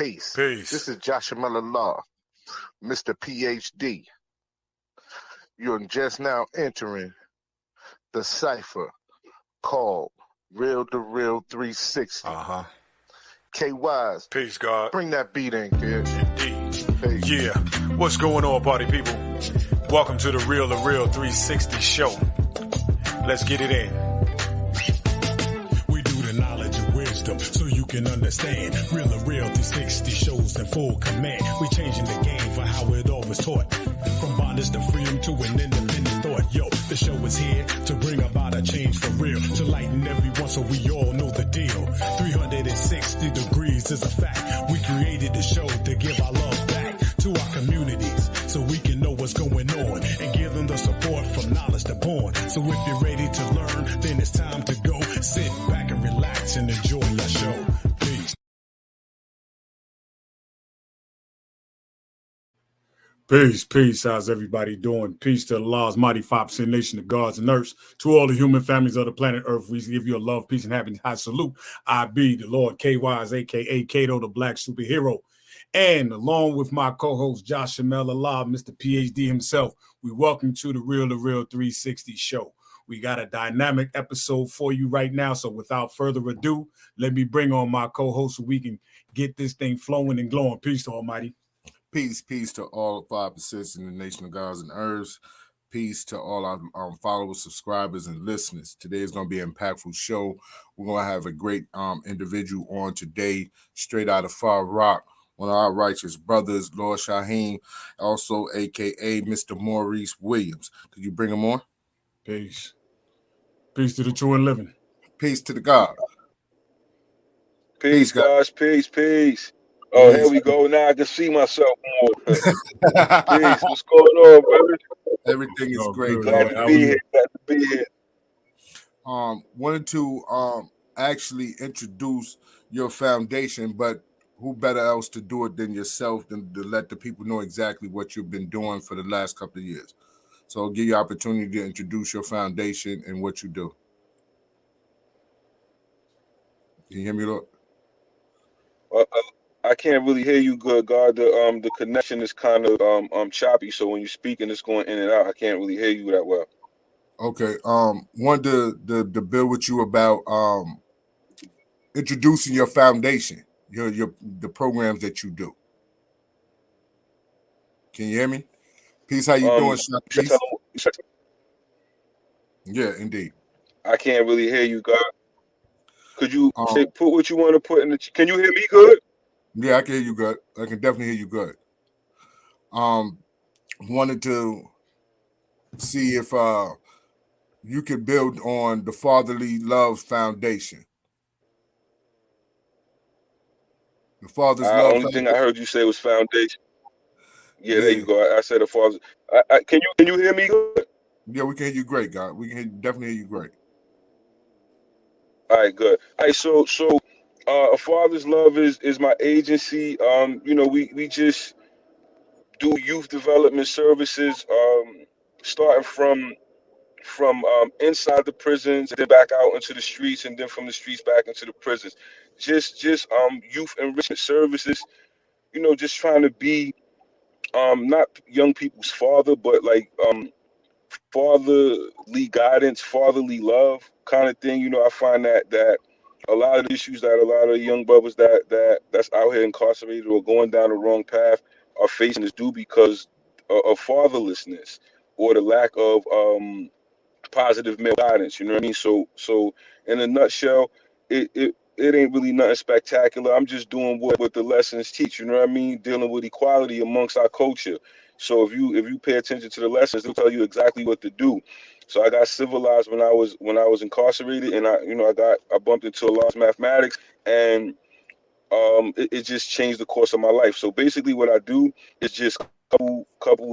Peace. Peace. This is Joshua Law, Mr. PhD. You're just now entering the cipher called Real2reel360. K-Wise. Peace, God. Bring that beat in, kid. Indeed. Peace. Yeah. What's going on, party people? Welcome to the Real2reel360 show. Let's get it in. We do the knowledge and wisdom so you can understand. Real2reel360 shows in full command. We changing the game for how it all was taught. From bondage to freedom to an independent thought. Yo, the show is here to bring about a change for real. To lighten everyone so we all know the deal. 360 degrees is a fact. We created the show to give our love back to our communities so we can know what's going on and give them the support from knowledge to born. So if you're ready to learn, then it's time to go. Sit back and relax and enjoy your show. Peace. Peace. How's everybody doing? Peace to Allah's mighty 5% nation of gods and earths. To all the human families of the planet Earth, we give you a love, peace, and happiness. I salute. I be the Lord KYs, a.k.a. Kato, the black superhero. And along with my co-host, Joshua Allah, Mr. PhD himself, we welcome to the Real2reel360 show. We got a dynamic episode for you right now. So without further ado, let me bring on my co-host so we can get this thing flowing and glowing. Peace to Almighty. Peace to all 5% in the nation of gods and earths. Peace to all our followers, subscribers, and listeners. Today is going to be an impactful show. We're going to have a great individual on today, straight out of Far Rock, one of our righteous brothers, Lord Shaheem, also a.k.a. Mr. Maurice Williams. Could you bring him on? Peace. Peace to the true and living. Peace to the God. Peace, guys. Peace. Oh, here we go. Now I can see myself more. Peace. What's going on, brother? Everything is great. Glad to be here. Wanted to actually introduce your foundation, but who better else to do it than yourself than to let the people know exactly what you've been doing for the last couple of years. So I'll give you opportunity to introduce your foundation and what you do. Can you hear me, Lord? I can't really hear you good, God. The connection is kind of choppy, so when you're speaking, it's going in and out. I can't really hear you that well. Okay. Wanted to build with you about introducing your foundation, the programs that you do. Can you hear me? Peace. How you doing, Sean? Peace? Yeah, indeed. I can't really hear you, God. Could you put what you want to put in the? Can you hear me good? Yeah, I can hear you good. I can definitely hear you good. Wanted to see if you could build on the Fatherly Love Fonadation. The Father's Love. The only thing I heard you say was foundation. Yeah, there you go. I said the Father. Can you hear me good? Yeah, we can hear you great, God. We can definitely hear you great. All right, good. All right, so A Father's Love is my agency. We just do youth development services, starting from inside the prisons, then back out into the streets, and then from the streets back into the prisons. Just youth enrichment services. Just trying to be not young people's father, but like fatherly guidance, fatherly love kind of thing. I find that a lot of the issues that a lot of young brothers that's out here incarcerated or going down the wrong path are facing is due because of fatherlessness or the lack of positive male guidance. You know what I mean? So in a nutshell, it ain't really nothing spectacular. I'm just doing what the lessons teach. You know what I mean? Dealing with equality amongst our culture. So if you pay attention to the lessons, they'll tell you exactly what to do. So I got civilized when I was incarcerated, and I bumped into a lot of mathematics, and it just changed the course of my life. So basically, what I do is just couple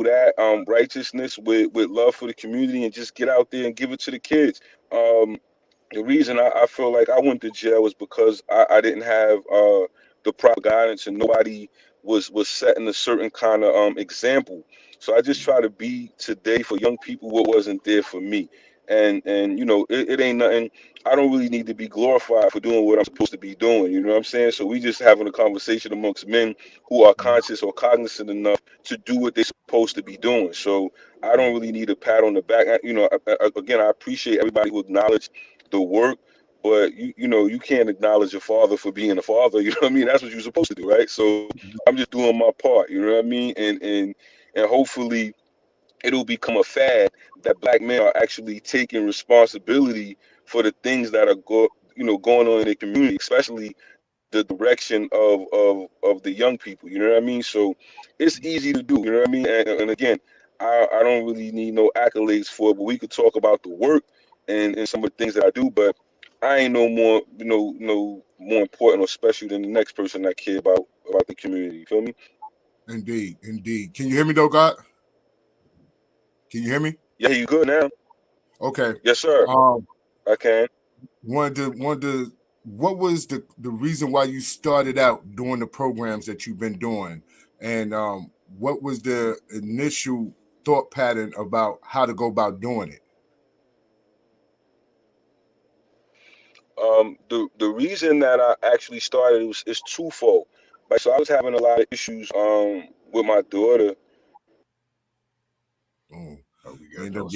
that righteousness with love for the community, and just get out there and give it to the kids. The reason I feel like I went to jail was because I didn't have the proper guidance, and nobody was setting a certain kind of example. So I just try to be today for young people what wasn't there for me. and you know, it ain't nothing. I don't really need to be glorified for doing what I'm supposed to be doing. You know what I'm saying? So we just having a conversation amongst men who are conscious or cognizant enough to do what they're supposed to be doing. So I don't really need a pat on the back. You know, again, I appreciate everybody who acknowledge the work, but you know, you can't acknowledge your father for being a father. You know what I mean? That's what you're supposed to do, right? So I'm just doing my part. You know what I mean? And hopefully it'll become a fad that black men are actually taking responsibility for the things that are going on in the community, especially the direction of the young people. You know what I mean? So it's easy to do. You know what I mean? And again, I don't really need no accolades for it, but we could talk about the work and some of the things that I do. But I ain't no more, no more important or special than the next person that care about the community. You feel me? Indeed, indeed. Can you hear me though, God? Can you hear me? Yeah, you good now? Okay. Yes, sir. I can. What was the reason why you started out doing the programs that you've been doing, and what was the initial thought pattern about how to go about doing it? The reason that I actually started is twofold. Like, so I was having a lot of issues with my daughter. Oh, we we got end up lost.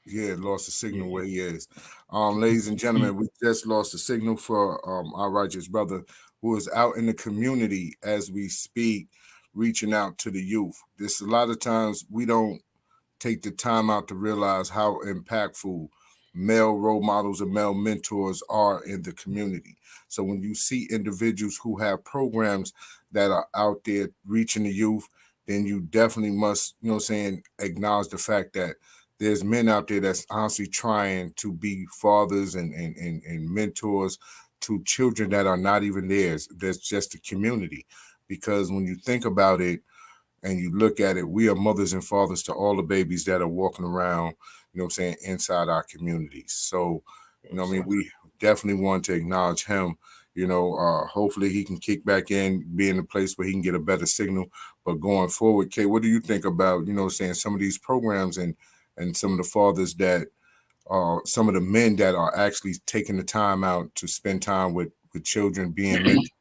getting lost the signal where he is. Ladies and gentlemen, we just lost the signal for our righteous brother who is out in the community as we speak, reaching out to the youth. This a lot of times we don't take the time out to realize how impactful male role models and male mentors are in the community. So when you see individuals who have programs that are out there reaching the youth, then you definitely must, acknowledge the fact that there's men out there that's honestly trying to be fathers and mentors to children that are not even theirs. That's just the community. Because when you think about it, and you look at it, we are mothers and fathers to all the babies that are walking around, inside our communities. So, we definitely want to acknowledge him. Hopefully he can kick back in, be in a place where he can get a better signal. But going forward, Kay, what do you think about, some of these programs and some of the fathers that some of the men that are actually taking the time out to spend time with children being mentors?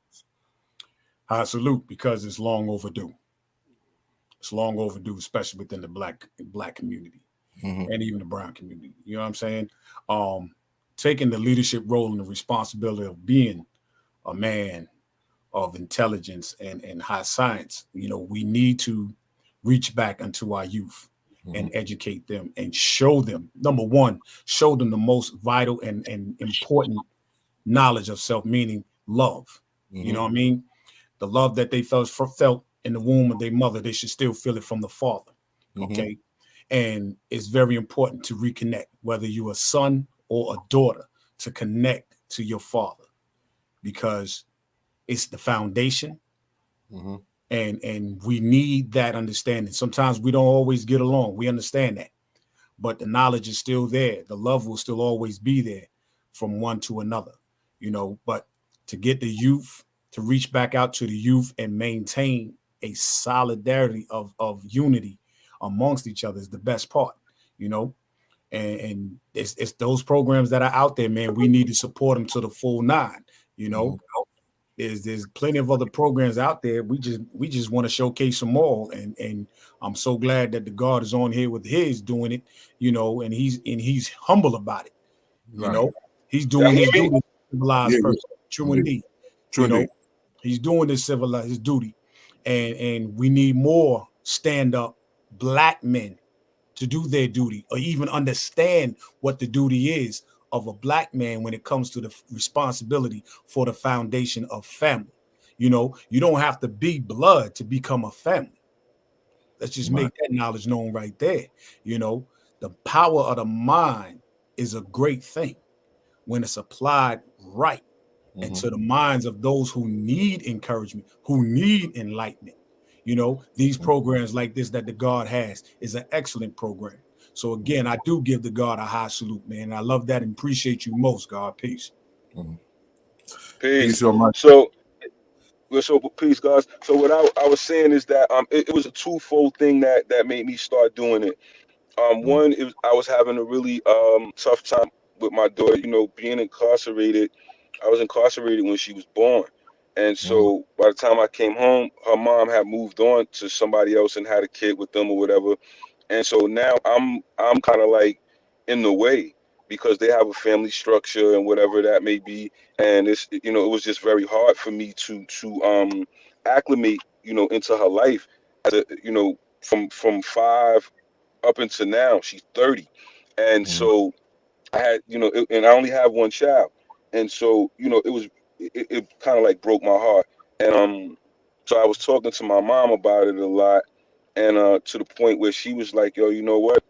I salute, because it's long overdue. It's long overdue, especially within the black community and even the brown community. You know what I'm saying? Taking the leadership role and the responsibility of being a man of intelligence and high science. We need to reach back into our youth and educate them and show them, number one, show them the most vital and important knowledge of self, meaning love. You know what I mean? The love that they felt in the womb of their mother, they should still feel it from the father. Okay. And it's very important to reconnect, whether you're a son or a daughter, to connect to your father, because it's the foundation. And we need that understanding. Sometimes we don't always get along. We understand that. But the knowledge is still there. The love will still always be there from one to another, but to get the youth to reach back out to the youth and maintain a solidarity of unity amongst each other is the best part, and it's those programs that are out there, man. We need to support them to the full nine. There's plenty of other programs out there. We just want to showcase them all, and I'm so glad that the God is on here with his doing it, and he's humble about it. He's doing his duty, civilized person. True indeed. He's doing his civilized duty, and we need more stand-up black men to do their duty, or even understand what the duty is of a black man when it comes to the responsibility for the foundation of family. You don't have to be blood to become a family. Let's just make that knowledge known right there. The power of the mind is a great thing when it's applied right into the minds of those who need encouragement, who need enlightenment. These programs like this that the God has is an excellent program. So again, I do give the God a high salute, man. I love that and appreciate you most, God. Peace. Peace. so much. So peace, guys. So what I was saying is that it was a twofold thing that made me start doing it. One, I was having a really tough time with my daughter. You know, being incarcerated. I was incarcerated when she was born, and so by the time I came home, her mom had moved on to somebody else and had a kid with them or whatever. And so now I'm kind of like in the way because they have a family structure and whatever that may be. And it's, you know, it was just very hard for me to acclimate, you know, into her life as a, you know, from 5 up until now. She's 30. And so I had, you know, and I only have one child. And so, you know, it kind of like broke my heart. And so I was talking to my mom about it a lot, and to the point where she was like, yo, you know what?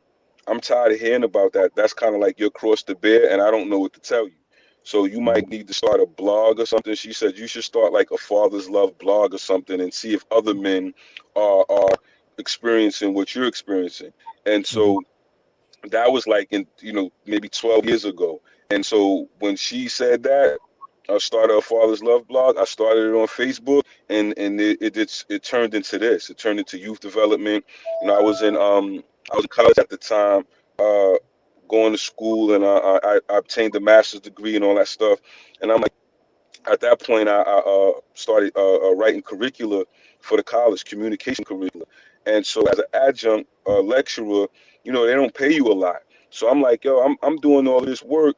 I'm tired of hearing about that. That's kind of like your cross to bear, and I don't know what to tell you. So you might need to start a blog or something. She said you should start like a father's love blog or something and see if other men are experiencing what you're experiencing. And so that was like in, you know, maybe 12 years ago. And so when she said that, I started a father's love blog. I started it on Facebook, and it turned into this. It turned into youth development. You know, I was in college at the time, uh, going to school, and I obtained a master's degree and all that stuff. And I'm like, at that point, I started writing curricula for the college, communication curricula. And so as an adjunct lecturer, you know, they don't pay you a lot. So I'm like, yo, I'm doing all this work,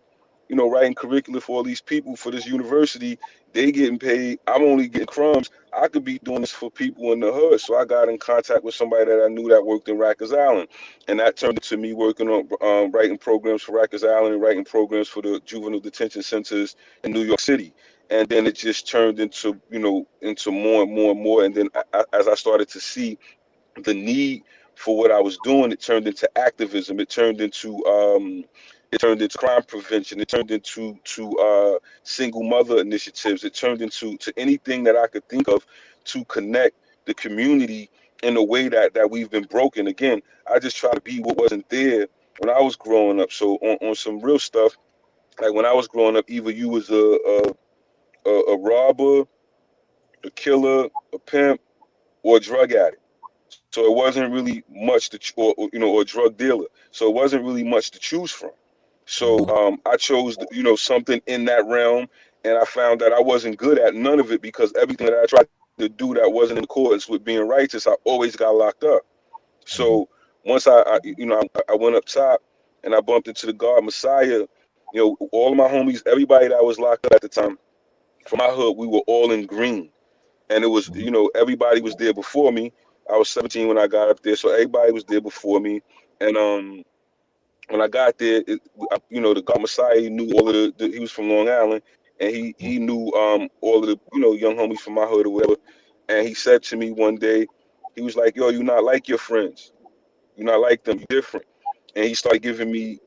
you know, writing curricula for all these people for this university. They getting paid. I'm only getting crumbs. I could be doing this for people in the hood. So I got in contact with somebody that I knew that worked in Rikers Island. And that turned into me working on writing programs for Rikers Island and writing programs for the juvenile detention centers in New York City. And then it just turned into, you know, into more and more and more. And then as I started to see the need for what I was doing, it turned into activism. It turned into crime prevention. It turned into single mother initiatives. It turned into anything that I could think of to connect the community in a way that we've been broken. Again, I just try to be what wasn't there when I was growing up. So on some real stuff, like when I was growing up, either you was a robber, a killer, a pimp, or a drug addict. So it wasn't really much or you know, or a drug dealer. So it wasn't really much to choose from. So I chose, you know, something in that realm, and I found that I wasn't good at none of it because everything that I tried to do that wasn't in accordance with being righteous, I always got locked up. So once I went up top and I bumped into the God Messiah, you know, all of my homies, everybody that was locked up at the time from my hood, we were all in green. And it was, you know, everybody was there before me. I was 17 when I got up there, so everybody was there before me. And when I got there, you know, the God Messiah, he knew all of he was from Long Island, and he knew all of the, you know, young homies from my hood or whatever. And he said to me one day, he was like, yo, you're not like your friends. You're not like them. You're different. And he started giving me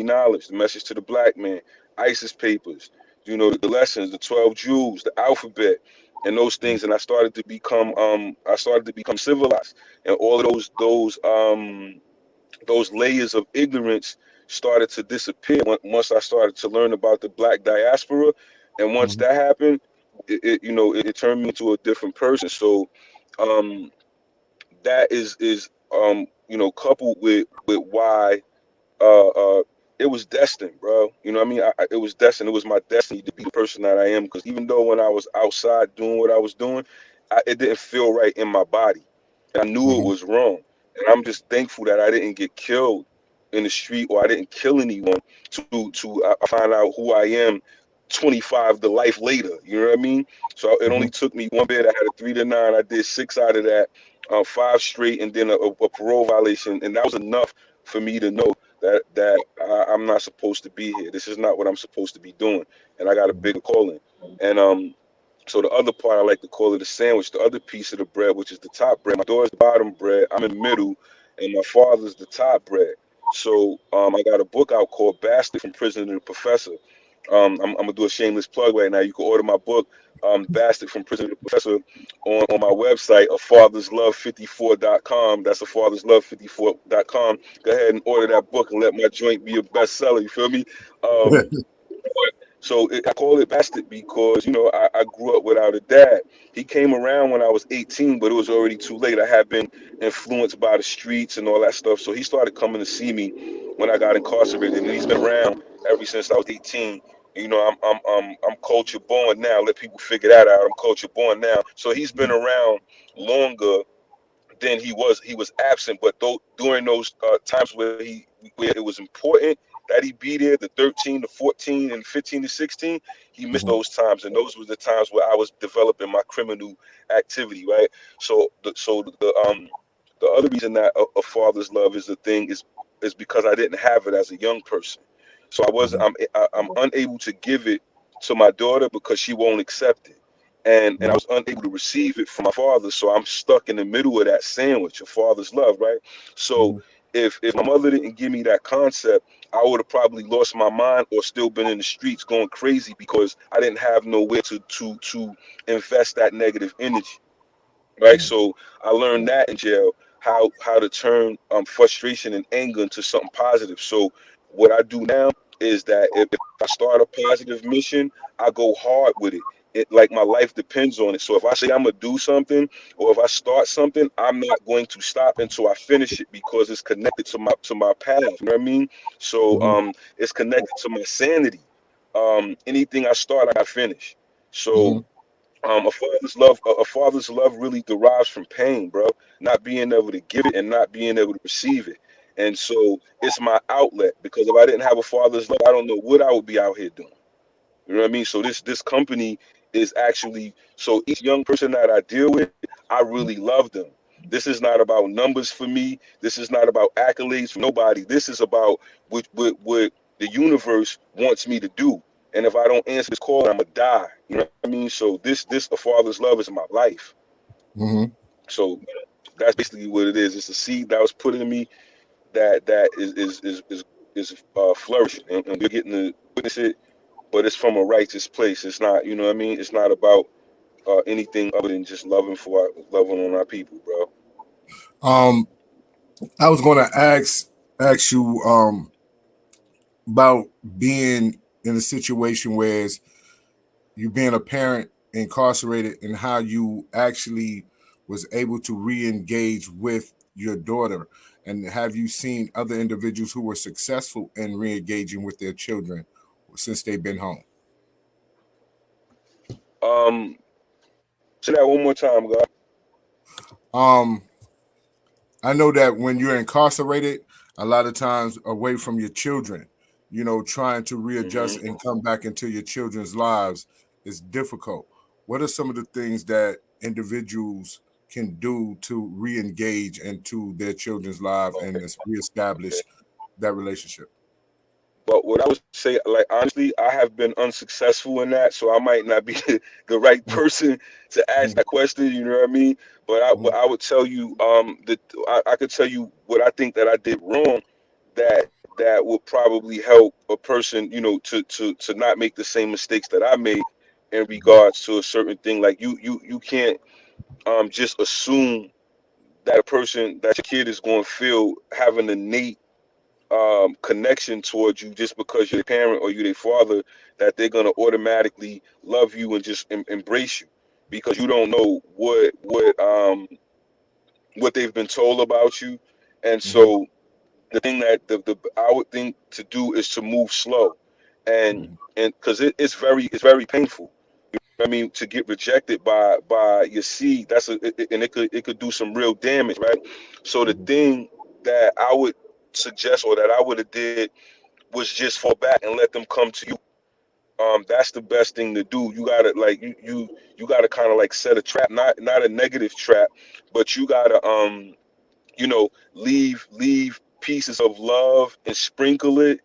knowledge, the message to the black man, ISIS papers, you know, the lessons, the 12 jewels, the alphabet, and those things. And I started to become civilized, and all of those layers of ignorance started to disappear once I started to learn about the black diaspora. And once that happened, it turned me into a different person. So that is you know, coupled with why it was destined, bro. You know what I mean? It was destined. It was my destiny to be the person that I am. Because even though when I was outside doing what I was doing, it didn't feel right in my body. And I knew it was wrong. And I'm just thankful that I didn't get killed in the street, or I didn't kill anyone to find out who I am 25 to life later. You know what I mean? So it only took me one bit. I had a 3 to 9. I did 6 out of that, 5 straight, and then a parole violation. And that was enough for me to know that I'm not supposed to be here. This is not what I'm supposed to be doing, and I got a bigger calling. And so the other part, I like to call it a sandwich. The other piece of the bread, which is the top bread. My daughter's the bottom bread. I'm in the middle, and my father's the top bread. So I got a book out called Bastard from Prison to the Professor. I'm gonna do a shameless plug right now. You can order my book, Bastard from Prison to the Professor, on my website, fatherslove54.com. That's fatherslove54.com. Go ahead and order that book and let my joint be a bestseller. You feel me? So I call it bastard because, you know, I grew up without a dad. He came around when I was 18, but it was already too late. I had been influenced by the streets and all that stuff. So he started coming to see me when I got incarcerated, and he's been around ever since I was 18. You know, I'm culture born now. Let people figure that out. I'm culture born now. So he's been around longer than he was absent. But during those times where it was important that he be there, the 13 to 14 and 15 to 16, he missed those times, and those were the times where I was developing my criminal activity, right? So the other reason that a father's love is a thing is because I didn't have it as a young person. So I'm unable to give it to my daughter because she won't accept it, and I was unable to receive it from my father. So I'm stuck in the middle of that sandwich of father's love, right? So if my mother didn't give me that concept, I would have probably lost my mind or still been in the streets going crazy because I didn't have nowhere to invest that negative energy, right? So I learned that in jail, how to turn frustration and anger into something positive. So what I do now is that if I start a positive mission, I go hard with it. It like my life depends on it. So if I say I'm gonna do something, or if I start something, I'm not going to stop until I finish it because it's connected to my path. You know what I mean? So it's connected to my sanity. Anything I start, I gotta finish. So a father's love really derives from pain, bro. Not being able to give it and not being able to receive it. And so it's my outlet because if I didn't have a father's love, I don't know what I would be out here doing. You know what I mean? So this company is actually, so each young person that I deal with, I really love them. This is not about numbers for me. This is not about accolades for nobody. This is about what the universe wants me to do. And if I don't answer this call, I'm gonna die. You know what I mean? So this a father's love is my life. So that's basically what it is. It's a seed that was put in me that is flourishing, and we're getting to witness it. But it's from a righteous place. It's not, you know what I mean? It's not about anything other than just loving on our people, bro. I was going to ask you about being in a situation where you being a parent incarcerated and how you actually was able to re-engage with your daughter, and have you seen other individuals who were successful in re-engaging with their children since they've been home? Um, say that one more time, God. Um, I know that when you're incarcerated, a lot of times away from your children, trying to readjust hmm and come back into your children's lives is difficult. What are some of the things that individuals can do to re-engage into their children's life and Okay, okay. reestablish that relationship? But what I would say, like honestly, I have been unsuccessful in that, so I might not be the right person to ask that question. You know what I mean? But I would tell you, that I could tell you what I think that I did wrong. That would probably help a person, to not make the same mistakes that I made in regards to a certain thing. Like you can't just assume that that your kid is going to feel have an innate connection towards you just because you're a parent or you're their father, that they're gonna automatically love you and just embrace you, because you don't know what they've been told about you. And so the thing that the I would think to do is to move slow, and because it's very painful. I mean, to get rejected by your seed, and it could do some real damage, right? So the thing that I would suggest, or that I would have did, was just fall back and let them come to you. That's the best thing to do. You gotta like you gotta kind of like set a trap, not a negative trap, but you gotta leave pieces of love and sprinkle it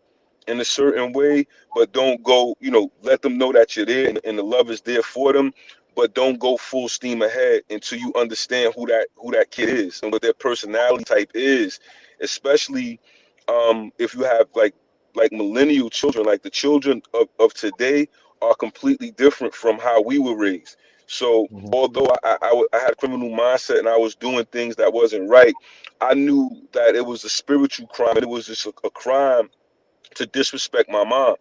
in a certain way, but don't go, let them know that you're there, and the love is there for them, but don't go full steam ahead until you understand who that kid is and what their personality type is, especially if you have like millennial children. Like the children of today are completely different from how we were raised. So although I had a criminal mindset and I was doing things that wasn't right, I knew that it was a spiritual crime, and it was just a crime to disrespect my mom.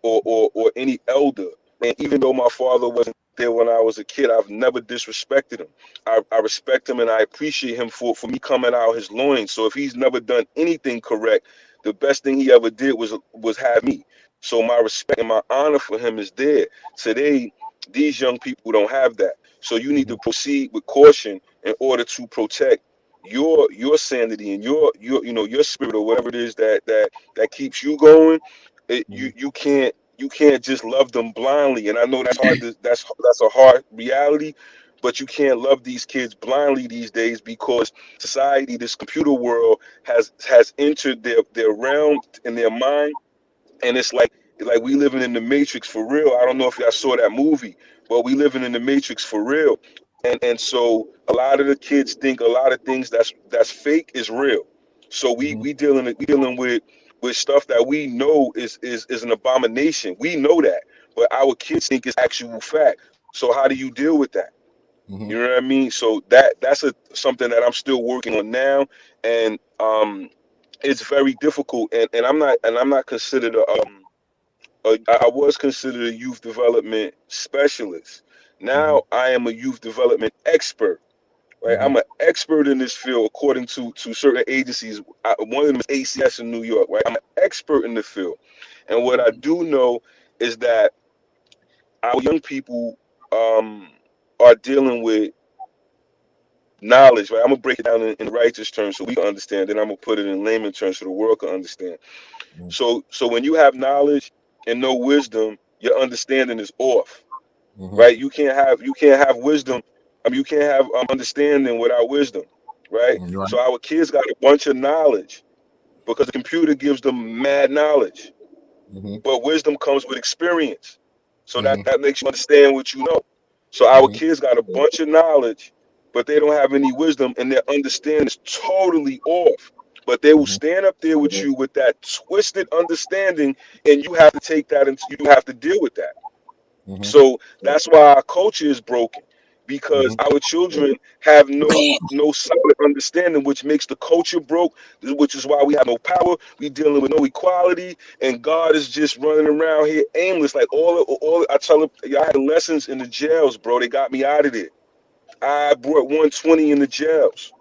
or any elder. And even though my father wasn't there when I was a kid, I've never disrespected him. I respect him and I appreciate him for me coming out his loins. So if he's never done anything correct, the best thing he ever did was have me. So my respect and my honor for him is there. Today, these young people don't have that. So you need to proceed with caution in order to protect your sanity and your spirit or whatever it is that keeps you going. You can't just love them blindly, and I know that's hard. That's a hard reality, but you can't love these kids blindly these days because society, this computer world, has entered their realm and their mind, and it's like we living in the Matrix for real. I don't know if y'all saw that movie, but we living in the Matrix for real, and so a lot of the kids think a lot of things that's fake is real. So we dealing with stuff that we know is an abomination. We know that, but our kids think it's actual fact. So how do you deal with that? You know what I mean? So that's something that I'm still working on now, and it's very difficult. And I'm not considered I was considered a youth development specialist. Now I am a youth development expert. Right, I'm an expert in this field according to certain agencies. One of them is ACS in New York. Right, I'm an expert in the field, and what I do know is that our young people are dealing with knowledge. Right, I'm gonna break it down in righteous terms so we can understand. Then I'm gonna put it in layman terms so the world can understand. So when you have knowledge and no wisdom, your understanding is off. Right, you can't have wisdom. You can't have understanding without wisdom. Right, Right. so our kids got a bunch of knowledge because the computer gives them mad knowledge, but wisdom comes with experience. So that makes you understand what you know. So our kids got a bunch of knowledge, but they don't have any wisdom, and their understanding is totally off. But they will stand up there with you with that twisted understanding, and you have to take that and you have to deal with that. So that's why our culture is broken because our children have no solid understanding, which makes the culture broke, which is why we have no power. We dealing with no equality, and God is just running around here aimless. Like all I tell them, I had lessons in the jails, bro. They got me out of there. I brought 120 in the jails,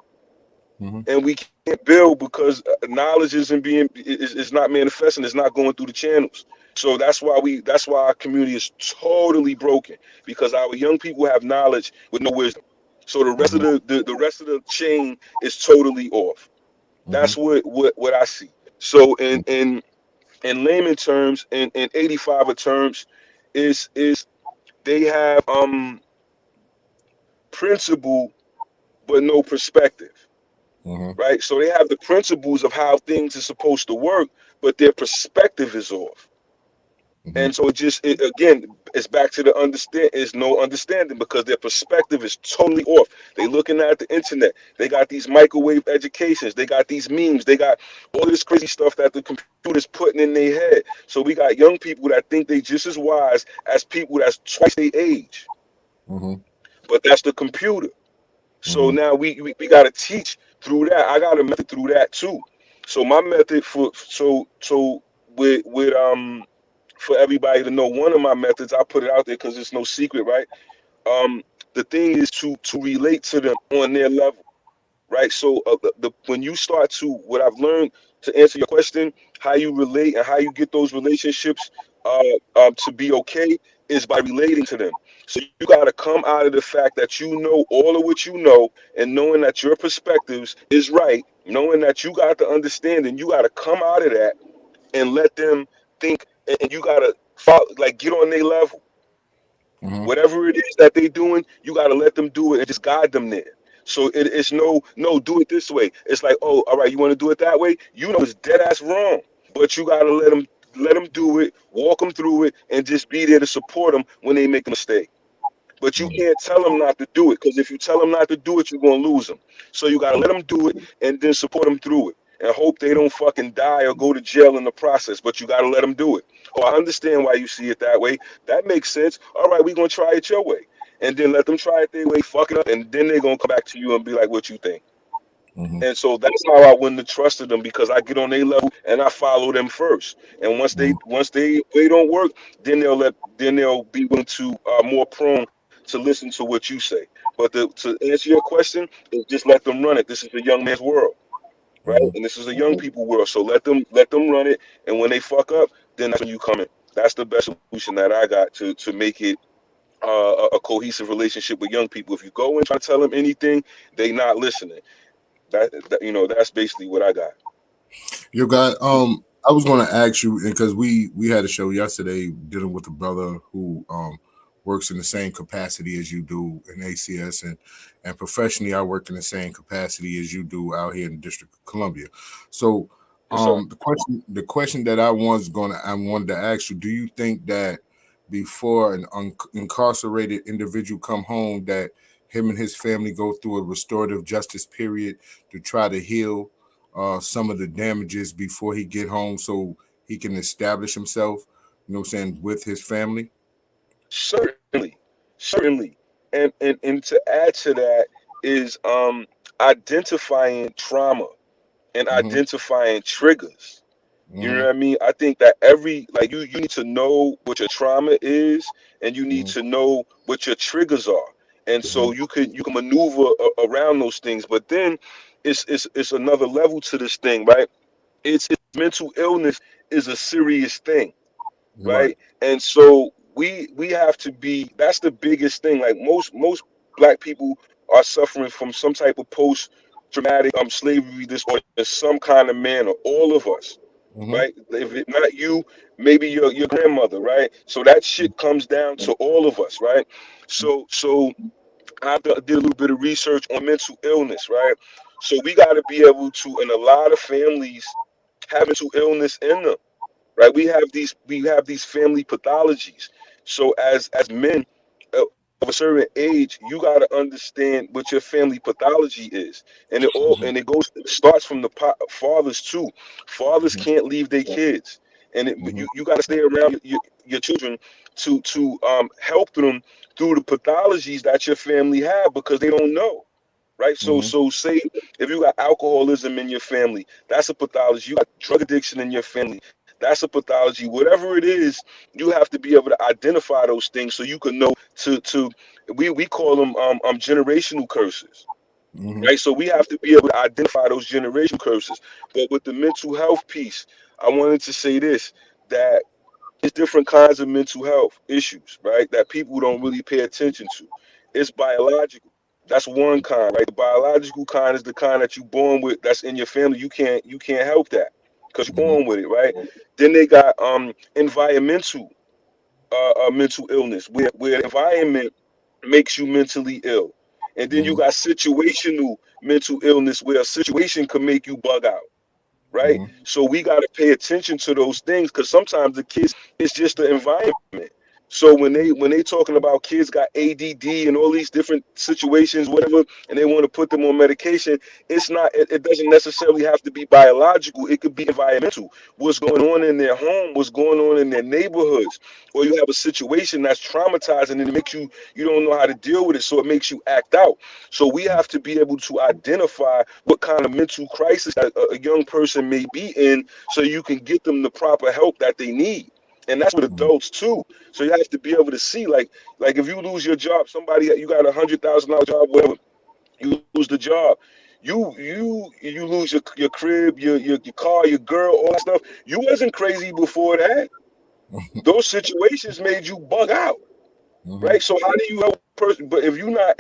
and we can't build because knowledge is not manifesting. It's not going through the channels. So that's why our community is totally broken because our young people have knowledge with no wisdom. So the rest of the rest of the chain is totally off. That's what I see. So in layman terms, in 85 terms, is they have principle but no perspective. Right? So they have the principles of how things are supposed to work, but their perspective is off. And so again, it's back to the understand. Is no understanding because their perspective is totally off. They looking at the internet. They got these microwave educations. They got these memes. They got all this crazy stuff that the computer's putting in their head. So we got young people that think they just as wise as people that's twice their age. But that's the computer. So now we got to teach through that. I got a method through that too. So my method with for everybody to know, one of my methods, I put it out there because it's no secret, right? The thing is to relate to them on their level, right? So when you start to what I've learned to answer your question, how you relate and how you get those relationships to be okay is by relating to them. So you got to come out of the fact that you know all of what you know and knowing that your perspectives is right, knowing that you got the understanding, you got to come out of that and let them think, and you got to follow, like get on their level. Whatever it is that they doing, you got to let them do it and just guide them there. So it's no, do it this way. It's like, oh, all right, you want to do it that way? You know it's dead ass wrong, but you got to let them do it, walk them through it, and just be there to support them when they make a mistake. But you can't tell them not to do it because if you tell them not to do it, you're gonna lose them. So you gotta let them do it and then support them through it and hope they don't fucking die or go to jail in the process. But you gotta let them do it. Oh, I understand why you see it that way. That makes sense. All right, we're gonna try it your way, and then let them try it their way, fuck it up, and then they're gonna come back to you and be like, "What you think?" And so that's how I win the trust of them, because I get on their level and I follow them first. And once they don't work, then they'll be willing to more prone to listen to what you say. But to answer your question, is just let them run it. This is a young man's world, right? And this is a young people world. So let them run it. And when they fuck up, then that's when you come in. That's the best solution that I got to make it a cohesive relationship with young people. If you go and try to tell them anything, they not listening. That's basically what I got. You got I was going to ask you, because we had a show yesterday dealing with a brother who works in the same capacity as you do in ACS, and professionally I work in the same capacity as you do out here in the District of Columbia. So Yes, sir. the question that I wanted to ask you, do you think that before an incarcerated individual come home, that him and his family go through a restorative justice period to try to heal some of the damages before he get home, so he can establish himself, you know what I'm saying, with his family? Certainly, certainly. And to add to that is identifying trauma and Mm-hmm. identifying triggers. You know Mm-hmm. what I mean? I think that you need to know what your trauma is, and you need Mm-hmm. to know what your triggers are. And Mm-hmm. so you can maneuver around those things. But then it's another level to this thing, right? It's mental illness is a serious thing, Right. right? And so we have to be. That's the biggest thing. Like most black people are suffering from some type of post traumatic slavery disorder in some kind of manner. All of us, Mm-hmm. right? If it not you, maybe your grandmother, right? So that shit comes down to all of us, right? So did a little bit of research on mental illness, right? So we got to be able to, and a lot of families have mental illness in them, right? We have these family pathologies. So as men of a certain age, you got to understand what your family pathology is, and it starts from the fathers too. Fathers Mm-hmm. can't leave their kids, and Mm-hmm. you got to stay around your children to help them through the pathologies that your family have, because they don't know. Right, so Mm-hmm. so say if you got alcoholism in your family, that's a pathology. You got drug addiction in your family, that's a pathology. Whatever it is, you have to be able to identify those things so you can know to we call them generational curses. Mm-hmm. Right, so we have to be able to identify those generational curses. But with the mental health piece, I wanted to say this, that it's different kinds of mental health issues, right, that people don't really pay attention to. It's biological. That's one kind, right? The biological kind is the kind that you're born with, that's in your family. You can't help that because you're Mm-hmm. born with it, right? Then they got environmental mental illness, where the environment makes you mentally ill. And then you Mm-hmm. got situational mental illness, where a situation can make you bug out, right? Mm-hmm. So we got to pay attention to those things, because sometimes the kids, it's just the environment. So when they talking about kids got ADD and all these different situations, whatever, and they want to put them on medication, it's not. It doesn't necessarily have to be biological. It could be environmental. What's going on in their home? What's going on in their neighborhoods? Or you have a situation that's traumatizing, and it makes you don't know how to deal with it, so it makes you act out. So we have to be able to identify what kind of mental crisis that a young person may be in, so you can get them the proper help that they need. And that's with adults too. So you have to be able to see, like if you lose your job, somebody, you got $100,000 job, whatever, you lose the job, you lose your crib, your car, your girl, all that stuff. You wasn't crazy before that. Those situations made you bug out, Mm-hmm. right? So how do you help a person? But if you're not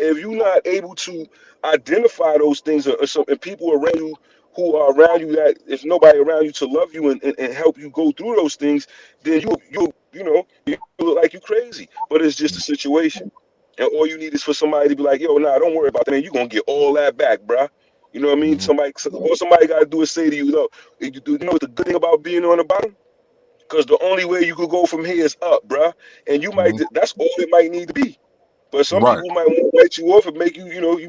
able to identify those things, and people around you who are around you, that if nobody around you to love you and help you go through those things, then you look like you crazy. But it's just a situation, and all you need is for somebody to be like, yo, nah, don't worry about that, man. You're gonna get all that back, bruh. You know what I mean? Mm-hmm. All somebody gotta do is say to you, look, you know what the good thing about being on the bottom? Because the only way you could go from here is up, bruh. And Mm-hmm. that's all it might need to be. But some Right. people might want to write you off and make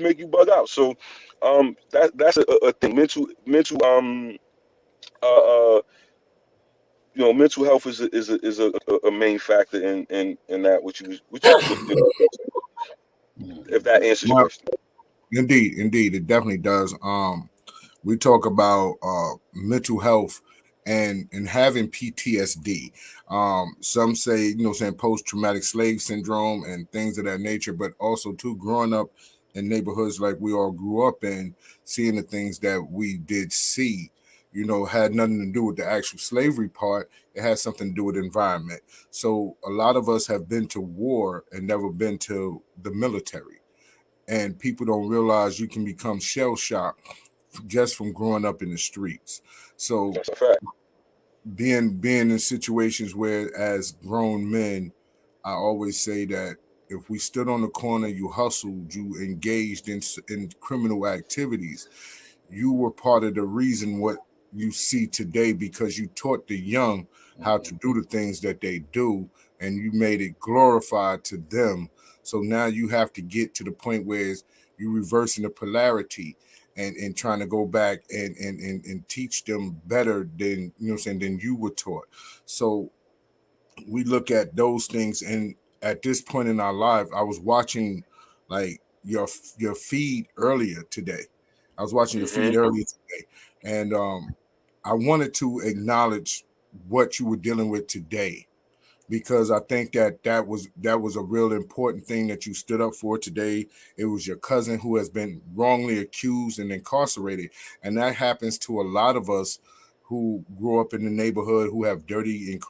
make you bug out. So that's a thing. Uh, uh mental health is a main factor in that, if that answers your Right. question. Indeed, it definitely does. We talk about mental health and having PTSD. Some say, saying post-traumatic slave syndrome and things of that nature, but also too growing up in neighborhoods like we all grew up in, seeing the things that we did see, had nothing to do with the actual slavery part. It had something to do with environment. So a lot of us have been to war and never been to the military. And people don't realize you can become shell shocked just from growing up in the streets. So That's a fact. being in situations where, as grown men, I always say that if we stood on the corner, you hustled, you engaged in criminal activities, you were part of the reason what you see today, because you taught the young how to do the things that they do, and you made it glorified to them. So now you have to get to the point where you reversing the polarity and trying to go back and teach them better than than you were taught. So we look at those things, and at this point in our life, I was watching like your feed earlier today. I was watching your feed Mm-hmm. earlier today, and I wanted to acknowledge what you were dealing with today, because I think that was a real important thing that you stood up for today. It was your cousin who has been wrongly accused and incarcerated, and that happens to a lot of us who grow up in the neighborhood, who have dirty and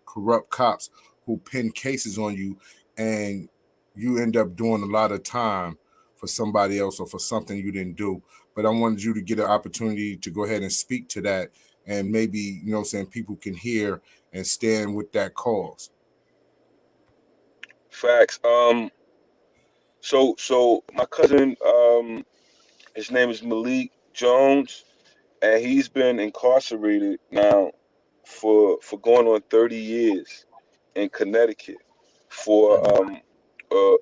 corrupt cops who pin cases on you, and you end up doing a lot of time for somebody else or for something you didn't do. But I wanted you to get an opportunity to go ahead and speak to that, and maybe people can hear and stand with that cause. Facts. So my cousin, his name is Malik Jones, and he's been incarcerated now for going on 30 years in Connecticut for a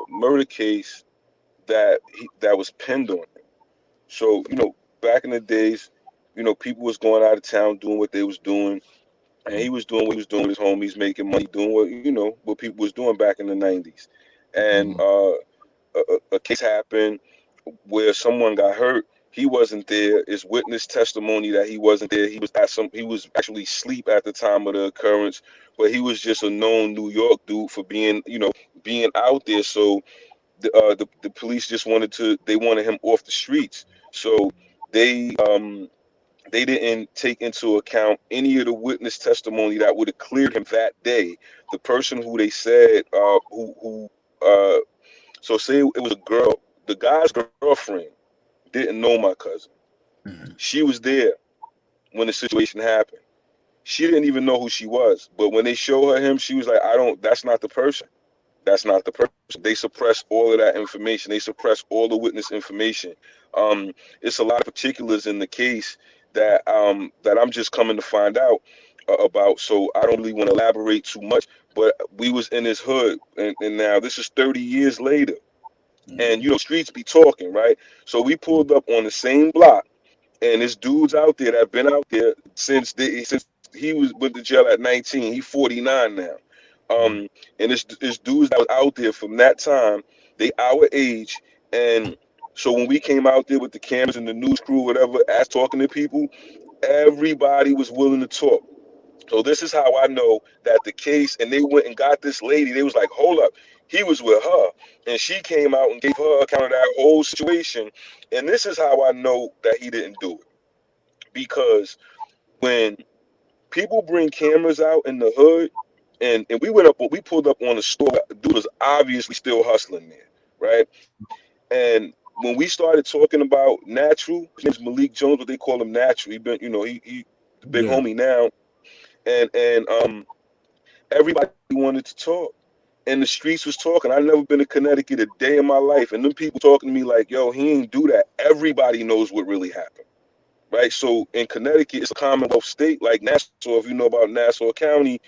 murder case that was pinned on him. So back in the days, people was going out of town doing what they was doing, and he was doing what he was doing with his homies, making money, doing what people was doing back in the 90s. And Mhm. a case happened where someone got hurt. He wasn't there. It's witness testimony that he wasn't there. He was actually asleep at the time of the occurrence, but he was just a known New York dude for being out there. So the police just wanted him off the streets. So they they didn't take into account any of the witness testimony that would have cleared him that day. The person who they said who so say it was a girl. The guy's girlfriend didn't know my cousin. She was there when the situation happened. She didn't even know who she was. But when they showed her him, she was like, I don't, that's not the person. That's not the person. They suppress all of that information. They suppress all the witness information. It's a lot of particulars in the case that I'm just coming to find out about. So I don't really want to elaborate too much. But we was in his hood, and now this is 30 years later. And streets be talking, right? So we pulled up on the same block, and there's dudes out there that been out there since he was went to jail at 19. He 49 now. And it's dudes that was out there from that time. They our age, and so when we came out there with the cameras and the news crew, whatever, as talking to people, everybody was willing to talk. So this is how I know that the case, and they went and got this lady. They was like, hold up, he was with her, and she came out and gave her account of that whole situation. And this is how I know that he didn't do it, because when people bring cameras out in the hood, and we pulled up on a store, dude was obviously still hustling there, right? And when we started talking about Natural, his name's Malik Jones, but they call him Natural. He been, he the big Yeah. homie now, and everybody wanted to talk, and the streets was talking. I never been to Connecticut a day in my life, and them people talking to me like, "Yo, he ain't do that." Everybody knows what really happened, right? So in Connecticut, it's a Commonwealth state like Nassau. If you know about Nassau County,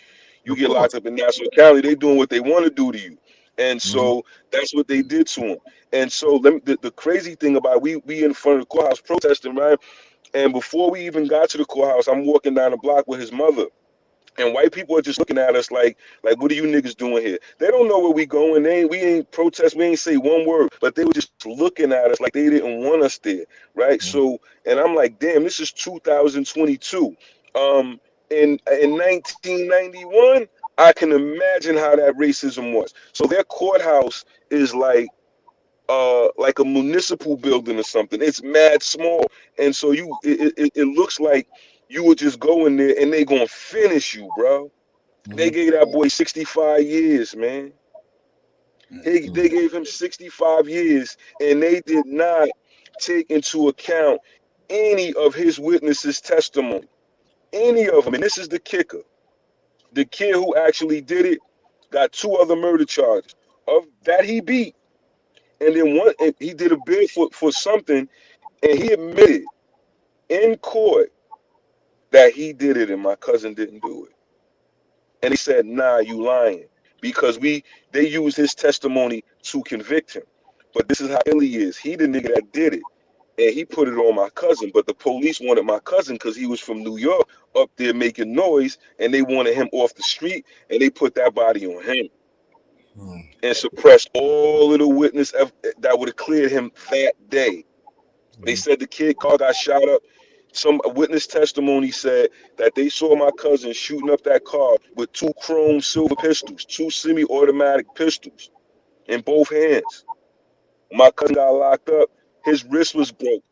you Of get course. locked up in Nassau County. They doing what they want to do to you, and Mhm. so that's what they did to him. And so the crazy thing about it, we in front of the courthouse protesting, right? And before we even got to the courthouse, I'm walking down the block with his mother. And white people are just looking at us like what are you niggas doing here? They don't know where we going. We ain't protest. We ain't say one word. But they were just looking at us like they didn't want us there, right? Mhm. So, and I'm like, damn, this is 2022. In 1991, I can imagine how that racism was. So their courthouse is like a municipal building or something. It's mad small, and so it looks like you would just go in there and they gonna finish you, bro. They Mhm. gave that boy 65 years, man. They gave him 65 years, and they did not take into account any of his witnesses' testimony. Any of them. And this is the kicker. The kid who actually did it got 2 other murder charges of that he beat. And then one he did a bid for something, and he admitted in court that he did it and my cousin didn't do it. And they said, nah, you lying. Because they used his testimony to convict him. But this is how ill he is. He the nigga that did it. And he put it on my cousin. But the police wanted my cousin because he was from New York up there making noise, and they wanted him off the street, and they put that body on him Mhm. and suppressed all of the witness that would have cleared him that day. They said the kid car got shot up. Some witness testimony said that they saw my cousin shooting up that car with 2 chrome silver pistols, 2 semi-automatic pistols in both hands. My cousin got locked up. His wrist was broke.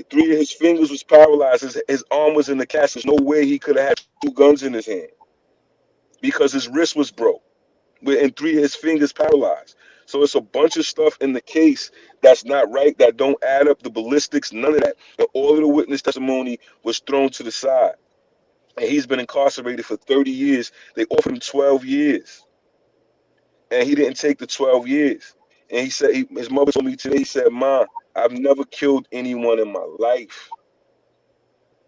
3 of his fingers was paralyzed. His arm was in the cast. There's no way he could have had 2 guns in his hand because his wrist was broke and 3 of his fingers paralyzed. So it's a bunch of stuff in the case that's not right, that don't add up, the ballistics, none of that. And all of the witness testimony was thrown to the side. And he's been incarcerated for 30 years. They offered him 12 years. And he didn't take the 12 years. And he said, his mother told me today, he said, Ma, I've never killed anyone in my life.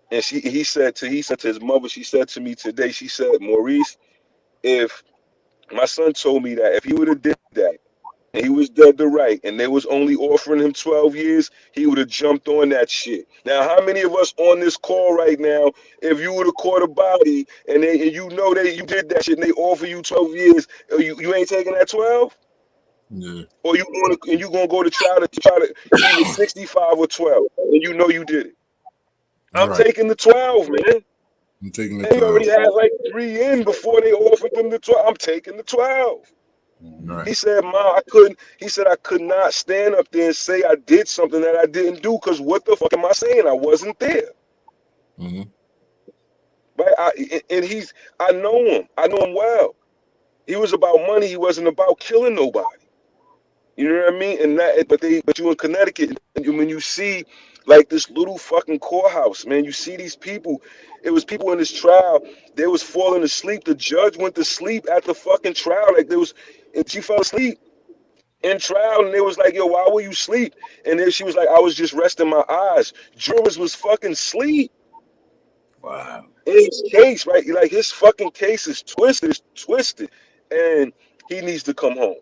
And he said to his mother, she said to me today, she said, Maurice, if my son told me that if he would have did that, and he was dead to right, and they was only offering him 12 years, he would have jumped on that shit. Now, how many of us on this call right now, if you would have caught a body and you know that you did that shit and they offer you 12 years, you ain't taking that 12? Yeah. Or you gonna go to try to either 65 or 12, and you know you did it. I'm Right. taking the 12, man. I'm taking the They 12. already had like 3 in before they offered them the 12. I'm taking the 12. Right. He said, Ma, I couldn't. He said, I could not stand up there and say I did something that I didn't do, because what the fuck am I saying? I wasn't there. Mm-hmm. Right? I know him. I know him well. He was about money. He wasn't about killing nobody. You know what I mean? But you in Connecticut, and when you see like this little fucking courthouse, man, you see these people. It was people in this trial. They was falling asleep. The judge went to sleep at the fucking trial. And she fell asleep in trial, and they was like, yo, why were you asleep? And then she was like, I was just resting my eyes. Jurors was fucking asleep Wow. in his case, right? Like, his fucking case is twisted, and he needs to come home.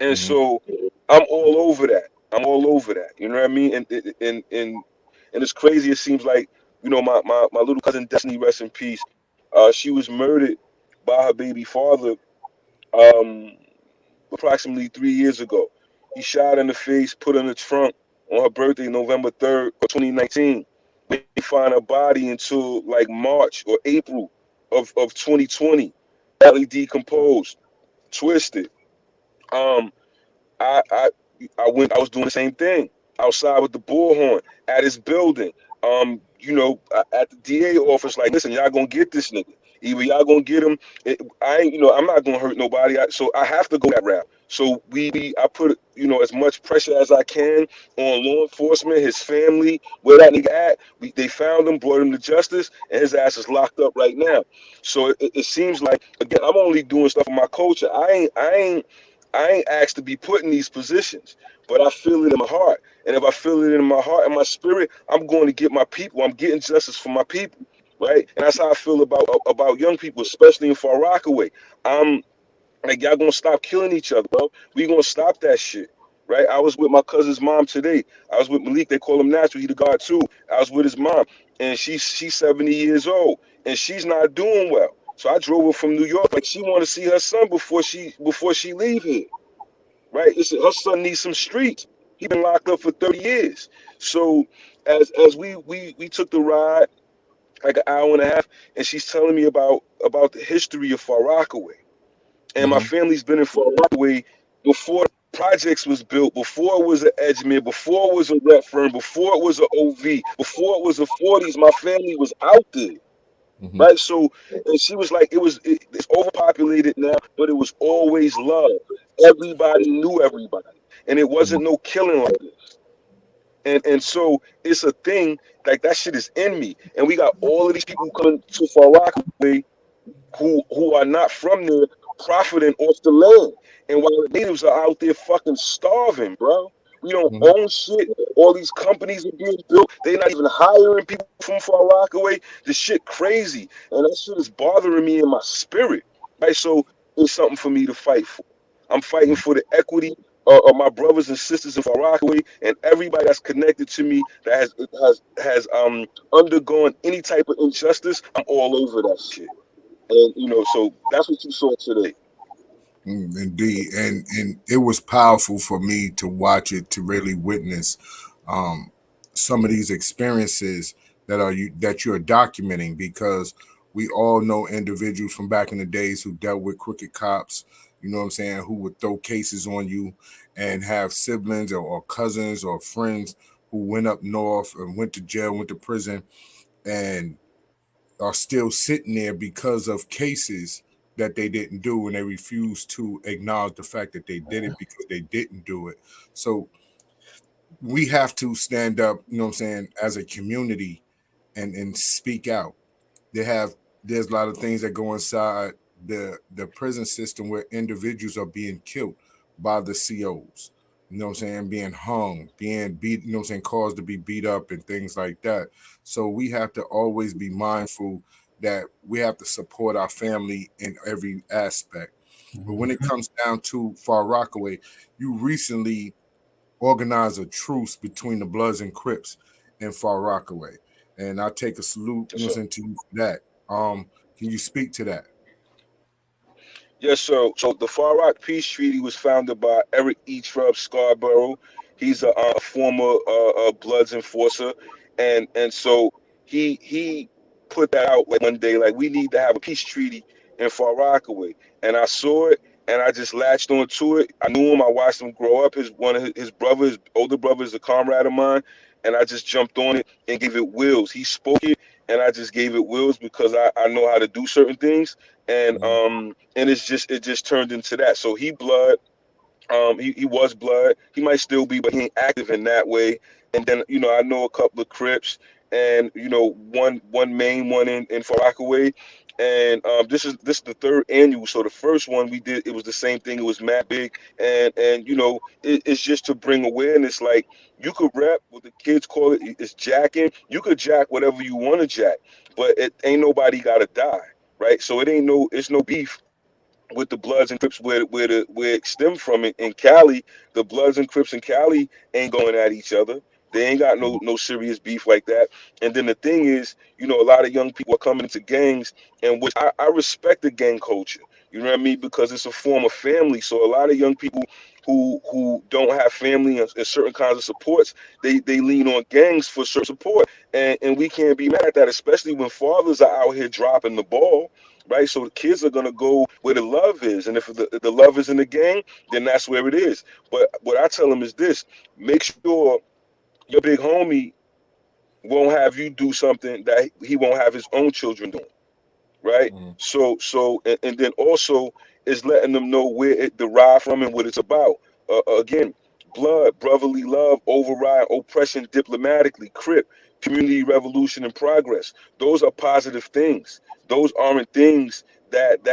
And Mm-hmm. so I'm all over that. I'm all over that. You know what I mean? And it's crazy. It seems like, my little cousin Destiny, rest in peace. She was murdered by her baby father. Um, approximately 3 years ago. He shot her in the face, put her in the trunk on her birthday, November 3rd of 2019. We didn't find her body until like March or April of 2020. Badly decomposed, twisted. Um, I I I was doing the same thing outside with the bullhorn at his building. At the DA office, like, listen, y'all gonna get this nigga. Either y'all gonna get him. I'm not gonna hurt nobody. So I have to go that route. So I put as much pressure as I can on law enforcement, his family, where that nigga at. They found him, brought him to justice, and his ass is locked up right now. So it seems like, again, I'm only doing stuff for my culture. I ain't asked to be put in these positions, but I feel it in my heart. And if I feel it in my heart and my spirit, I'm going to get my people. I'm getting justice for my people, right? And that's how I feel about young people, especially in Far Rockaway. I'm like, y'all gonna stop killing each other, bro. We gonna stop that shit, right? I was with my cousin's mom today. I was with Malik. They call him Natural. He the God too. I was with his mom, and she's 70 years old, and she's not doing well. So I drove her from New York. Like, she want to see her son before she leave here, right? Listen, her son needs some streets. He been locked up for 30 years. So as we took the ride like an hour and a half, and she's telling me about the history of Far Rockaway. And my Mm-hmm. family's been in Far Rockaway before projects was built, before it was an Edgemere, before it was a rep firm, before it was an OV, before it was a 40s. My family was out there, Mm-hmm. right? So, and she was like, it's overpopulated now, but it was always love. Everybody knew everybody, and it wasn't no killing like this. And so it's a thing, like, that shit is in me. And we got all of these people coming to Far Rockaway who are not from there, profiting off the land. And while the natives are out there fucking starving, bro. We don't Mm-hmm. own shit. All these companies are being built. They're not even hiring people from Far Rockaway. The shit crazy. And that shit is bothering me in my spirit. Right? So it's something for me to fight for. I'm fighting for the equity of my brothers and sisters in Far Rockaway, and everybody that's connected to me that has undergone any type of injustice. I'm all over that shit. And so that's what you saw today. Indeed, and it was powerful for me to watch it, to really witness um, some of these experiences that you're documenting, because we all know individuals from back in the days who dealt with crooked cops. You know what I'm saying? Who would throw cases on you, and have siblings or cousins or friends who went up north and went to jail, went to prison, and are still sitting there because of cases that they didn't do, and they refuse to acknowledge the fact that they did it because they didn't do it. So we have to stand up, you know what I'm saying, as a community, and speak out. They have There's a lot of things that go inside the prison system where individuals are being killed by the COs. You know what I'm saying? Being hung, being beat, you know what I'm saying, caused to be beat up and things like that. So we have to always be mindful that we have to support our family in every aspect. But when it comes down to Far Rockaway, you recently organized a truce between the Bloods and Crips in Far Rockaway. And I take a salute, you Yes, know, sir. to you for that. Can you speak to that? Yes, sir. So the Far Rock Peace Treaty was founded by Eric E. Trubb Scarborough. He's a former Bloods enforcer, and so he put that out like one day, like, we need to have a peace treaty in Far Rockaway. And I saw it, and I just latched onto it. I knew him. I watched him grow up. One of his brothers, older brother, is a comrade of mine, and I just jumped on it and gave it wheels. He spoke it, and I just gave it wheels because I know how to do certain things, Mhm. and it just turned into that. So he blood. He was blood. He might still be, but he ain't active in that way. And then, I know a couple of Crips, and one main one in Far Rockaway. And this is the third annual. So the first one we did, it was the same thing. It was mad big, and it's just to bring awareness. Like, you could rap, what the kids call it is jacking. You could jack whatever you want to jack, but it ain't nobody got to die, right? So it's no beef with the Bloods and Crips where it stemmed from. In Cali, the Bloods and Crips in Cali ain't going at each other. They ain't got no serious beef like that. And then the thing is, a lot of young people are coming into gangs, and which I respect the gang culture. You know what I mean? Because it's a form of family. So a lot of young people who don't have family and certain kinds of supports, they lean on gangs for certain support. And we can't be mad at that, especially when fathers are out here dropping the ball, right? So the kids are gonna go where the love is, and if the love is in the gang, then that's where it is. But what I tell them is this: make sure your big homie won't have you do something that he won't have his own children doing, right? Mhm. And then also is letting them know where it derived from and what it's about. Again, blood, brotherly love, override oppression diplomatically, crip, community revolution and progress. Those are positive things. Those aren't things that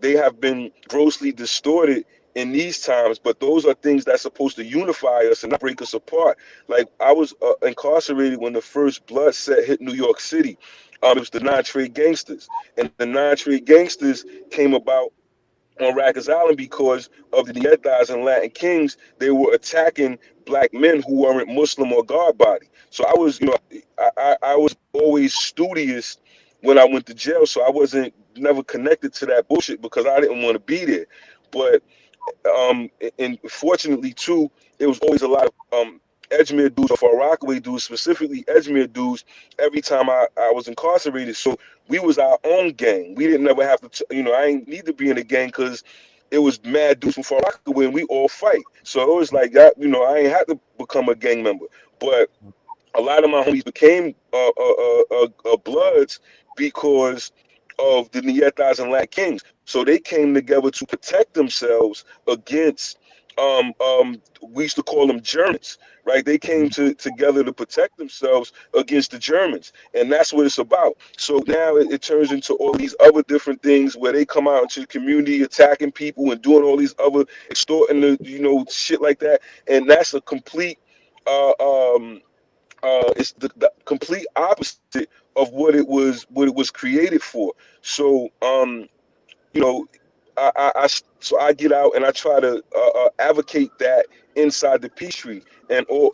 they have been grossly distorted in these times, but those are things that's supposed to unify us and not break us apart. Like, I was incarcerated when the first blood set hit New York City. It was the non-trade gangsters, and the non-trade gangsters came about on Rikers Island because of the Nietas and Latin Kings. They were attacking black men who weren't Muslim or God body. So I was always studious when I went to jail, so I wasn't never connected to that bullshit because I didn't want to be there. But and fortunately too, it was always a lot of Edgemere dudes or Far Rockaway dudes, specifically Edgemere dudes. Every time I was incarcerated, so we was our own gang. We didn't ever have to, I ain't need to be in a gang because it was mad dudes from Far Rockaway and we all fight. So it was like that, I ain't had to become a gang member. But a lot of my homies became Bloods because of the Nietas and Latin Kings. So they came together to protect themselves against, we used to call them Germans, right? They came together to protect themselves against the Germans. And that's what it's about. So now it turns into all these other different things where they come out into the community attacking people and doing all these other extorting, shit like that. And that's a complete, it's the complete opposite of what it was created for. So you know so I get out and I try to advocate that inside the peace tree and so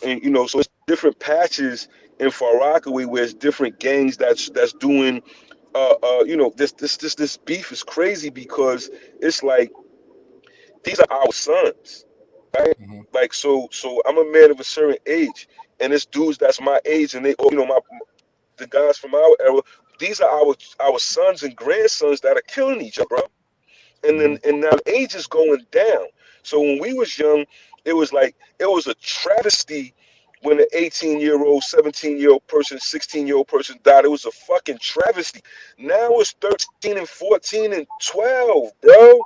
it's different patches in Far Rockaway where it's different gangs that's doing this beef is crazy because it's like these are our sons, right? Like so I'm a man of a certain age and it's dudes that's my age and they all the guys from our era, these are our sons and grandsons that are killing each other, bro. And now age is going down. So when we was young, it was a travesty when an 18-year-old, 17-year-old person, 16-year-old person died. It was a fucking travesty. Now it's 13 and 14 and 12, bro.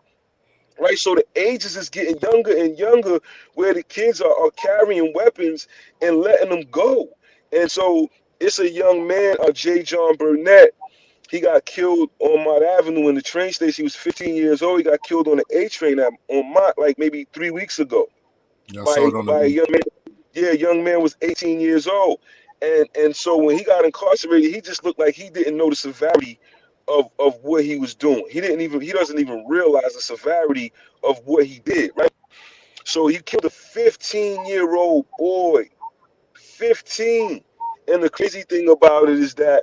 Right, so the ages is getting younger and younger, where the kids are carrying weapons and letting them go. And so it's a young man, J. John Burnett. He got killed on Mott Avenue in the train station. He was 15 years old. He got killed on the A train on Mott like maybe 3 weeks ago by a young man. Yeah, young man was 18 years old. And so when he got incarcerated, he just looked like he didn't know the severity of what he was doing. He doesn't even realize the severity of what he did, right? So he killed a 15-year-old boy. 15. And the crazy thing about it is that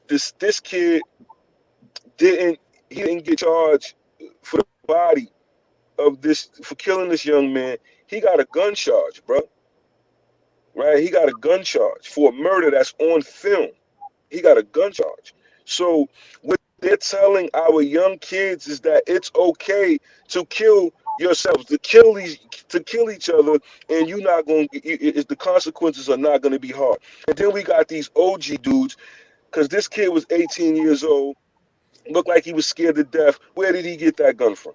this kid didn't get charged for the body for killing this young man. He got a gun charge, bro. Right? He got a gun charge for a murder that's on film. He got a gun charge. So what they're telling our young kids is that it's okay to kill yourselves, to kill each other, and you're not going to. The consequences are not going to be hard. And then we got these OG dudes, because this kid was 18 years old, looked like he was scared to death. Where did he get that gun from?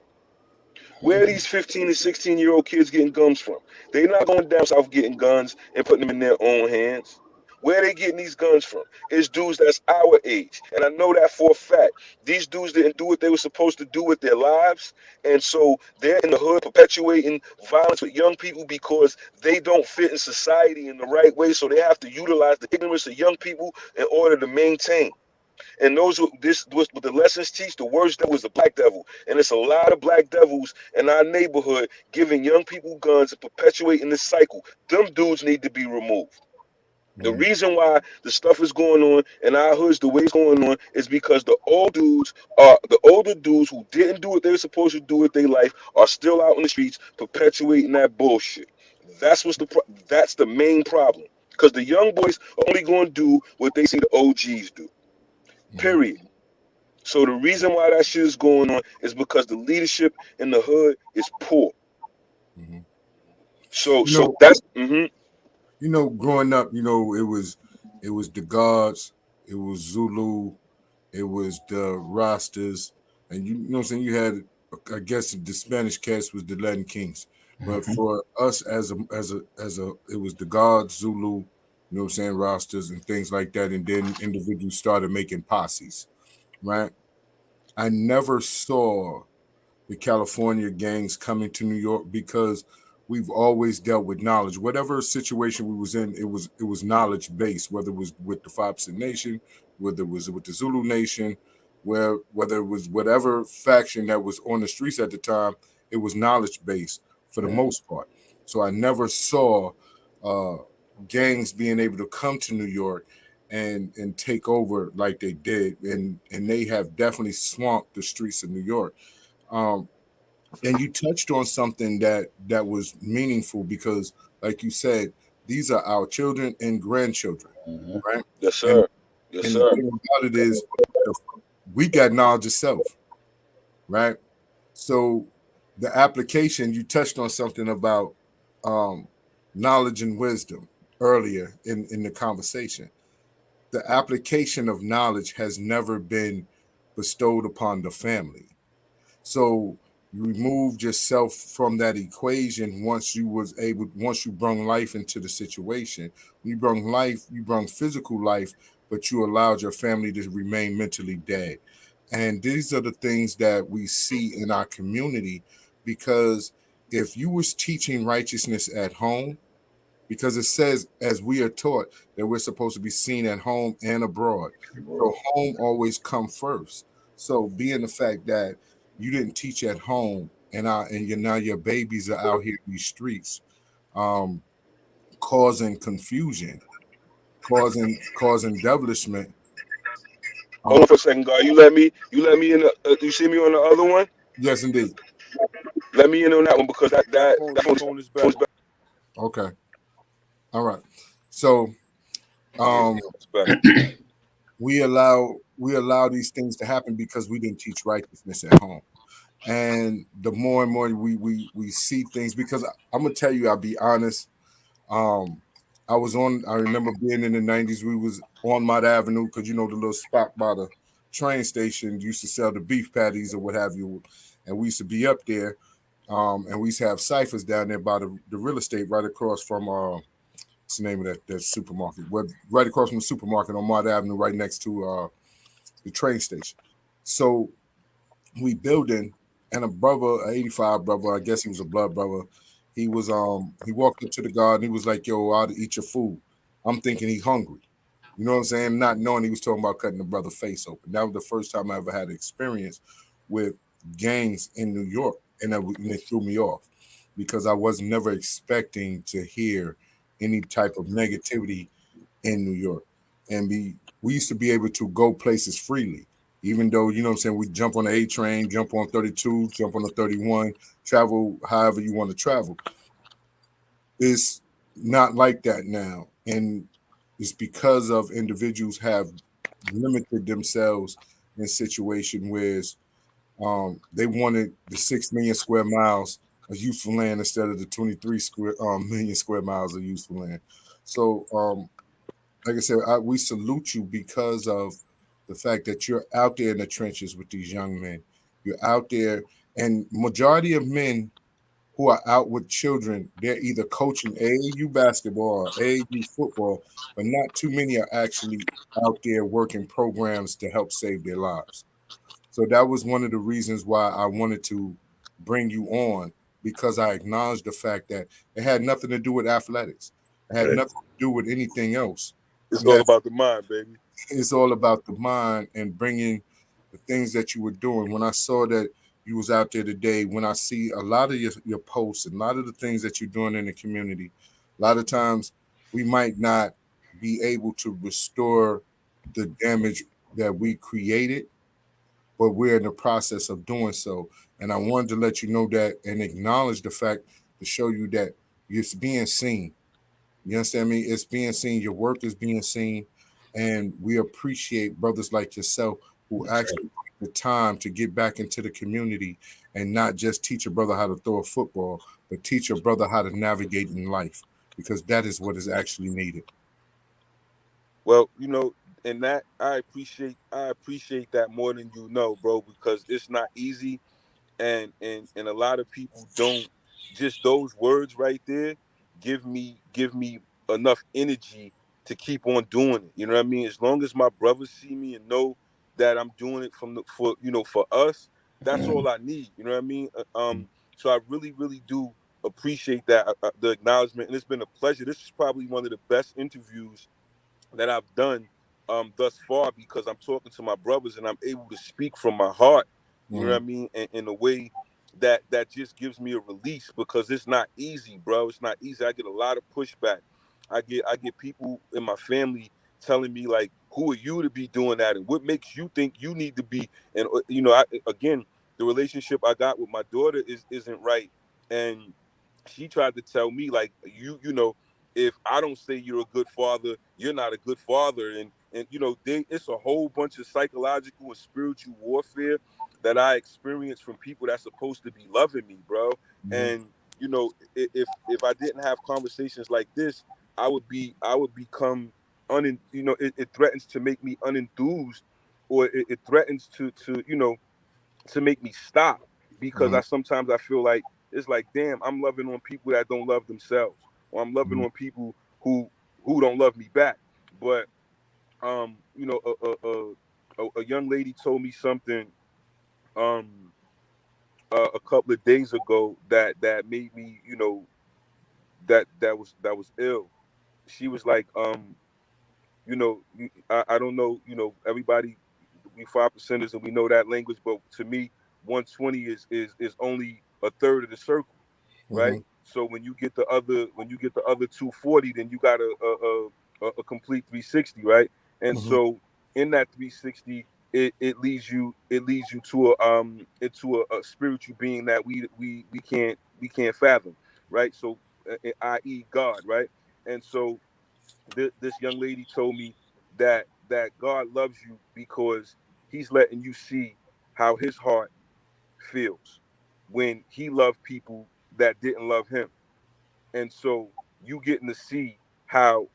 Where are these 15 and 16-year-old kids getting guns from? They're not going down south getting guns and putting them in their own hands. Where are they getting these guns from? It's dudes that's our age. And I know that for a fact. These dudes didn't do what they were supposed to do with their lives. And so they're in the hood perpetuating violence with young people because they don't fit in society in the right way. So they have to utilize the ignorance of young people in order to maintain. And this was what the lessons teach. The worst devil is the black devil, and it's a lot of black devils in our neighborhood giving young people guns and perpetuating this cycle. Them dudes need to be removed. The reason why the stuff is going on in our hoods the way it's going on is because the older dudes who didn't do what they were supposed to do with their life are still out in the streets perpetuating that bullshit. That's the main problem. Because the young boys are only going to do what they see the OGs do. Period. So the reason why that shit is going on is because the leadership in the hood is poor. So that's growing up, it was the gods, it was Zulu, it was the Rastas, and you know what I'm saying, you had, I guess the Spanish cast was the Latin Kings. But for us as a it was the gods, Zulu, you know what I'm saying, Rastas and things like that, and then individuals started making posses, right? I never saw the California gangs coming to New York because we've always dealt with knowledge. Whatever situation we was in, it was knowledge based, whether it was with the 5% Nation, whether it was with the Zulu Nation, whether it was whatever faction that was on the streets at the time, it was knowledge based for the most part. So I never saw gangs being able to come to New York and take over like they did, and they have definitely swamped the streets of New York. And you touched on something that was meaningful because, like you said, these are our children and grandchildren, right? Yes, And sir. Yes, and the sir. thing about it is, we got knowledge of self, right? So the application, you touched on something about knowledge and wisdom earlier in the conversation. The application of knowledge has never been bestowed upon the family. So you removed yourself from that equation once you brung life into the situation. You brung life, you brung physical life, but you allowed your family to remain mentally dead. And these are the things that we see in our community, because if you was teaching righteousness at home, because it says, as we are taught, that we're supposed to be seen at home and abroad. So home always come first. So being the fact that you didn't teach at home, and now your babies are out here in these streets, causing confusion, causing devilishment. Hold on for a second, God. You let me in. You see me on the other one? Yes, indeed. Let me in on that one because That that phone is better. Okay. All right. So it's better. we allow these things to happen because we didn't teach righteousness at home. And the more and more we see things, because I'm gonna tell you, I'll be honest. I remember being in the 90s, we was on Mott Avenue, because the little spot by the train station used to sell the beef patties or what have you. And we used to be up there, and we used to have ciphers down there by the real estate right across from what's the name of that supermarket? Right across from the supermarket on Mott Avenue, right next to the train station. So we building, and a brother, an 85 brother, I guess he was a blood brother. He walked up to the guard and he was like, "Yo, I'll eat your food." I'm thinking he hungry. You know what I'm saying? Not knowing he was talking about cutting the brother's face open. That was the first time I ever had an experience with gangs in New York, and it threw me off because I was never expecting to hear any type of negativity in New York. And we used to be able to go places freely, even though, you know what I'm saying, we jump on the A train, jump on 32, jump on the 31, travel however you want to travel. It's not like that now. And it's because of individuals have limited themselves in a situation where they wanted the 6 million square miles of useful land instead of the 23 million square miles of useful land. So like I said, we salute you because of the fact that you're out there in the trenches with these young men. You're out there, and majority of men who are out with children, they're either coaching AAU basketball or AAU football, but not too many are actually out there working programs to help save their lives. So that was one of the reasons why I wanted to bring you on, because I acknowledged the fact that it had nothing to do with athletics. It had nothing to do with anything else. It's all about the mind, baby. It's all about the mind and bringing the things that you were doing. When I saw that you was out there today, when I see a lot of your posts and a lot of the things that you're doing in the community, a lot of times we might not be able to restore the damage that we created, but we're in the process of doing so. And I wanted to let you know that and acknowledge the fact to show you that it's being seen. You understand me? It's being seen. Your work is being seen. And we appreciate brothers like yourself who actually take the time to get back into the community and not just teach a brother how to throw a football, but teach a brother how to navigate in life, because that is what is actually needed. Well, and that I appreciate that more than you know, bro, because it's not easy, and a lot of people don't. Just those words right there give me enough energy to keep on doing it. You know what I mean? As long as my brothers see me and know that I'm doing it for us, that's all I need. You know what I mean? So I really, really do appreciate that, the acknowledgement, and it's been a pleasure. This is probably one of the best interviews that I've done thus far, because I'm talking to my brothers and I'm able to speak from my heart. You know what I mean? In a way that just gives me a release, because it's not easy, bro. It's not easy. I get a lot of pushback. I get people in my family telling me like, who are you to be doing that, and what makes you think you need to be? And again, the relationship I got with my daughter isn't right, and she tried to tell me like, if I don't say you're a good father, you're not a good father, and it's a whole bunch of psychological and spiritual warfare that I experienced from people that's supposed to be loving me, bro. And if I didn't have conversations like this, I would become it threatens to make me unenthused, or it threatens to make me stop, because sometimes I feel like it's like, damn, I'm loving on people that don't love themselves, or I'm loving on people who don't love me back. But a young lady told me something a couple of days ago that made me, that was ill. She was like, I don't know, everybody, we 5%ers and we know that language, but to me, 120 is only a third of the circle, right? So when you get the other 240, then you got a complete 360, right? And so in that 360, it leads you to into a spiritual being that we can't fathom, right? So i.e. God, right? And so this young lady told me that God loves you because he's letting you see how his heart feels when he loved people that didn't love him. And so you getting to see how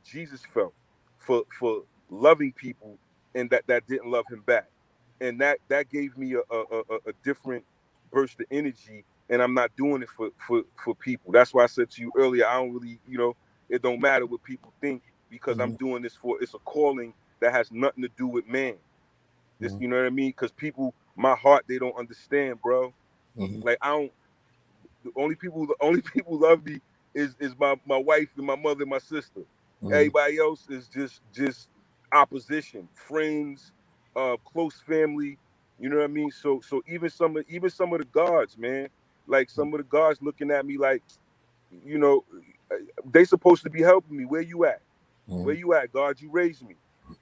Jesus felt for loving people and that didn't love him back, and that gave me a different burst of energy. And I'm not doing it for people. That's why I said to you earlier, I don't really, it don't matter what people think, because I'm doing this for, it's a calling that has nothing to do with man. This, you know what I mean? Because people, my heart, they don't understand, bro. Like, I don't. The only people who love me is my wife and my mother and my sister. Everybody else is just opposition, friends, close family. You know what I mean? So even some of the guards, man, like some of the guards looking at me like, you know, they supposed to be helping me. Where you at? Where you at, guard? You raised me.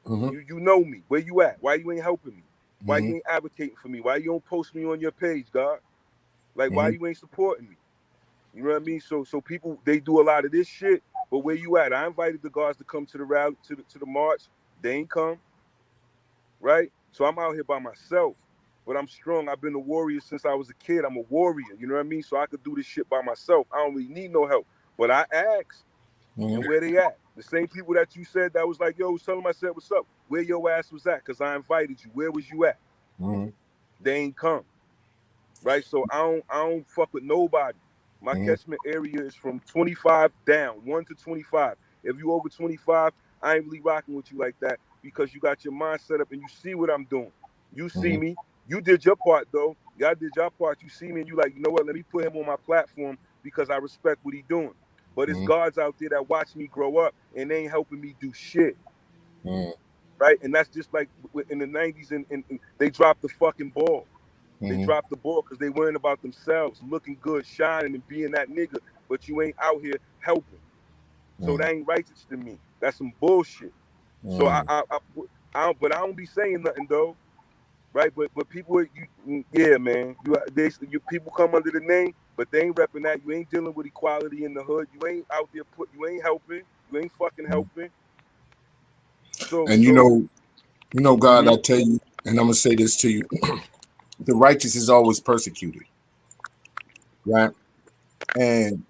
You know me. Where you at? Why you ain't helping me? Why you ain't advocating for me? Why you don't post me on your page, God? Like, why you ain't supporting me? You know what I mean? So people, they do a lot of this shit, but where you at? I invited the guards to come to the rally, to the march. They ain't come, right? So I'm out here by myself, but I'm strong. I've been a warrior since I was a kid. I'm a warrior. You know what I mean? So I could do this shit by myself. I don't really need no help. But I asked, and where they at? The same people that you said that was like, yo, tell them I said what's up. Where your ass was at? Because I invited you. Where was you at? They ain't come. Right? So I don't fuck with nobody. My catchment area is from 25 down, 1 to 25. If you over 25, I ain't really rocking with you like that, because you got your mind set up and you see what I'm doing. You see me. You did your part, though. Y'all did your part. You see me and you like, you know what? Let me put him on my platform because I respect what he doing. But it's guards out there that watch me grow up and they ain't helping me do shit. Right? And that's just like in the 90s, and they dropped the fucking ball. They dropped the ball because they worrying about themselves, looking good, shining, and being that nigga. But you ain't out here helping. So that ain't righteous to me. That's some bullshit. So but I don't be saying nothing though, right? But people, yeah, man, you people come under the name, but they ain't repping that. You ain't dealing with equality in the hood. You ain't out there you ain't helping. You ain't fucking helping. So And God, I tell you, and I'm gonna say this to you: the righteous is always persecuted, right? And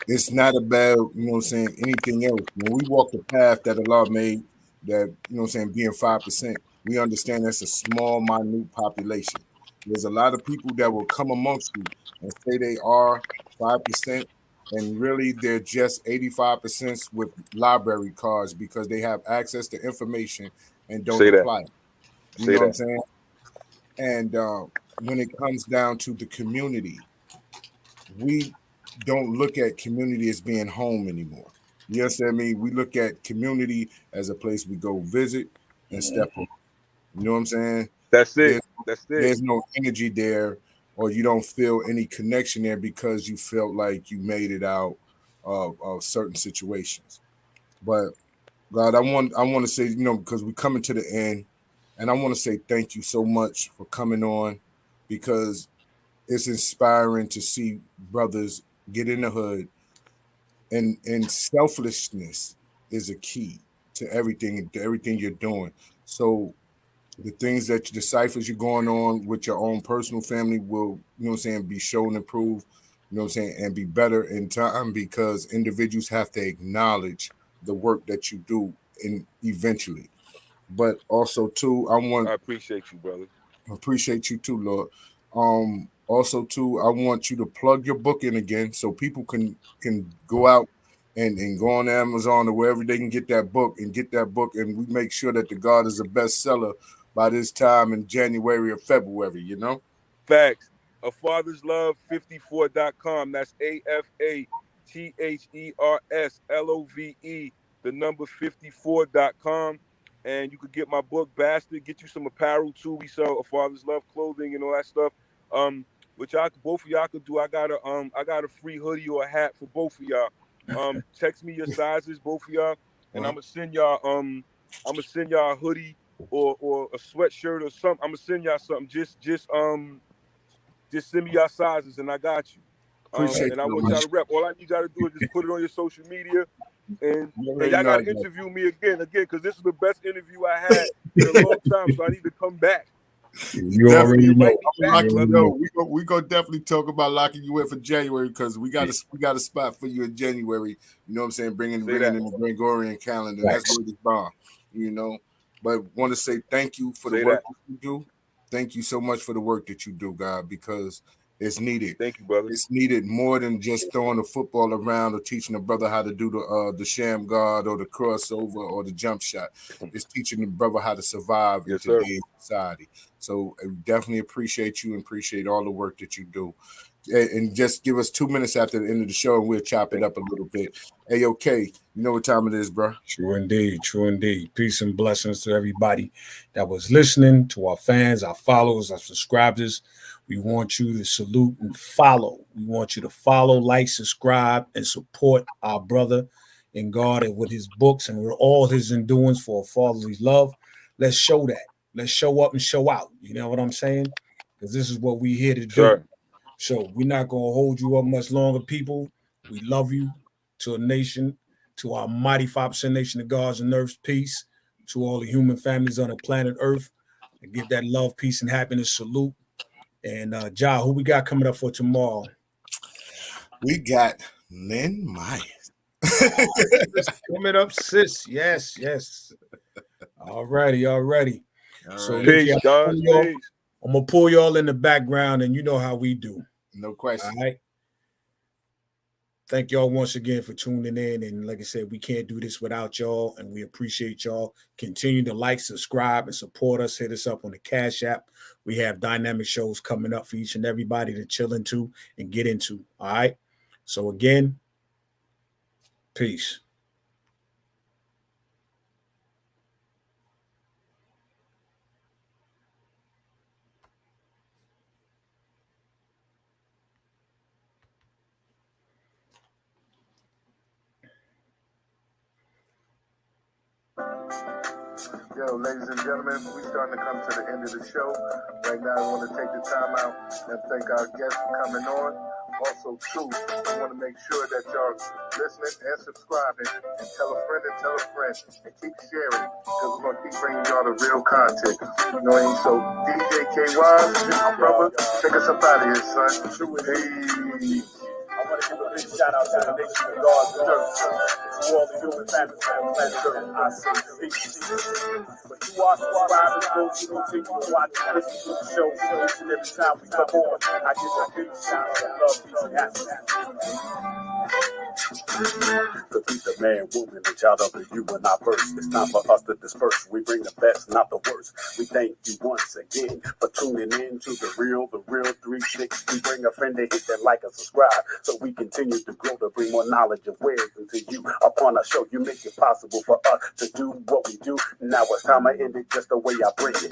it's not about, anything else. When we walk the path that Allah made, that, being 5%, we understand that's a small, minute population. There's a lot of people that will come amongst you and say they are 5%, and really they're just 85% with library cards because they have access to information and don't say that. apply it. You Say know what I'm that. saying? And when it comes down to the community, we don't look at community as being home anymore. You understand me? We look at community as a place we go visit and step on. You know what I'm saying? That's it. There's, That's it. there's no energy there, or you don't feel any connection there because you felt like you made it out of certain situations. But God, I want to say, because we're coming to the end, and I want to say thank you so much for coming on, because it's inspiring to see brothers get in the hood, and selflessness is a key to everything you're doing. So the things the ciphers you're going on with your own personal family will, be shown and proved, and be better in time, because individuals have to acknowledge the work that you do and eventually. But also too, I appreciate you, brother. appreciate you too, Lord. Also too, I want you to plug your book in again so people can go out and go on Amazon or wherever they can get that book, and we make sure that the God is a bestseller by this time in January or February, Facts. A Father's Love 54.com. That's AFATHERSLOVE, the number 54.com. And you could get my book, Bastard. Get you some apparel too. We sell A Father's Love clothing and all that stuff. Which both of y'all could do. I got a free hoodie or a hat for both of y'all. Text me your sizes, both of y'all, and I'm gonna send y'all a hoodie or a sweatshirt or something. I'm gonna send y'all something. Just send me y'all sizes and I got you. Appreciate and I you want so y'all much. to rep. All I need y'all to do is just put it on your social media, and You already y'all know got to that. interview me again, because this is the best interview I had in a long time. So I need to come back. You already know. Invite me back, brother. We gonna definitely talk about locking you in for January, because we got a spot for you in January. You know what I'm saying? Bringing in the Gregorian calendar. And that's where it's bomb. But want to say thank you for the work that you do. Thank you so much for the work that you do, God, because it's needed. Thank you, brother. It's needed more than just throwing the football around or teaching a brother how to do the sham guard or the crossover or the jump shot. It's teaching the brother how to survive in today's society. So I definitely appreciate you and appreciate all the work that you do. And just give us 2 minutes after the end of the show, and we'll chop it up a little bit. Hey, okay, you know what time it is, bro? True indeed, true indeed. Peace and blessings to everybody that was listening, to our fans, our followers, our subscribers. We want you to salute and follow. We want you to follow, like, subscribe, and support our brother in God and with his books and with all his endurance for fatherly love. Let's show that. Let's show up and show out. You know what I'm saying? Because this is what we're here to do. So we're not going to hold you up much longer, people. We love you. To a nation, to our mighty 5% nation of gods and earth's peace, to all the human families on the planet Earth, and give that love, peace, and happiness salute. And Ja, who we got coming up for tomorrow? We got Lynn Myers. Coming up, sis. Yes, yes. All righty. So peace, guys. I'm gonna pull y'all in the background, and you know how we do. No question. All right. Thank y'all once again for tuning in. And like I said, we can't do this without y'all. And we appreciate y'all. Continue to like, subscribe, and support us. Hit us up on the Cash App. We have dynamic shows coming up for each and everybody to chill into and get into. All right. So again, peace. Yo, ladies and gentlemen, we're starting to come to the end of the show. Right now, I want to take the time out and thank our guests for coming on. Also, too, I want to make sure that y'all listening and subscribing, and tell a friend and keep sharing, because we're going to keep bringing y'all the real content. You know what I mean? So, DJ KY, my brother, take us up out of here, son. Peace. I want to give a big shout out to the nation of God's earth, to all the human families on the planet Earth. I say peace. But you are subscribers, those who continue to watch and listen to the show each and every time we come on. I give a big shout out to love, peace, and happiness. To be the man, woman, and child of the human first. It's time for us to disperse. We bring the best, not the worst. We thank you once again for tuning in to the Real 360. We bring a friend to hit that like and subscribe, so we continue to grow to bring more knowledge and wisdom to you. Upon our show, you make it possible for us to do what we do. Now it's time I end it just the way I bring it.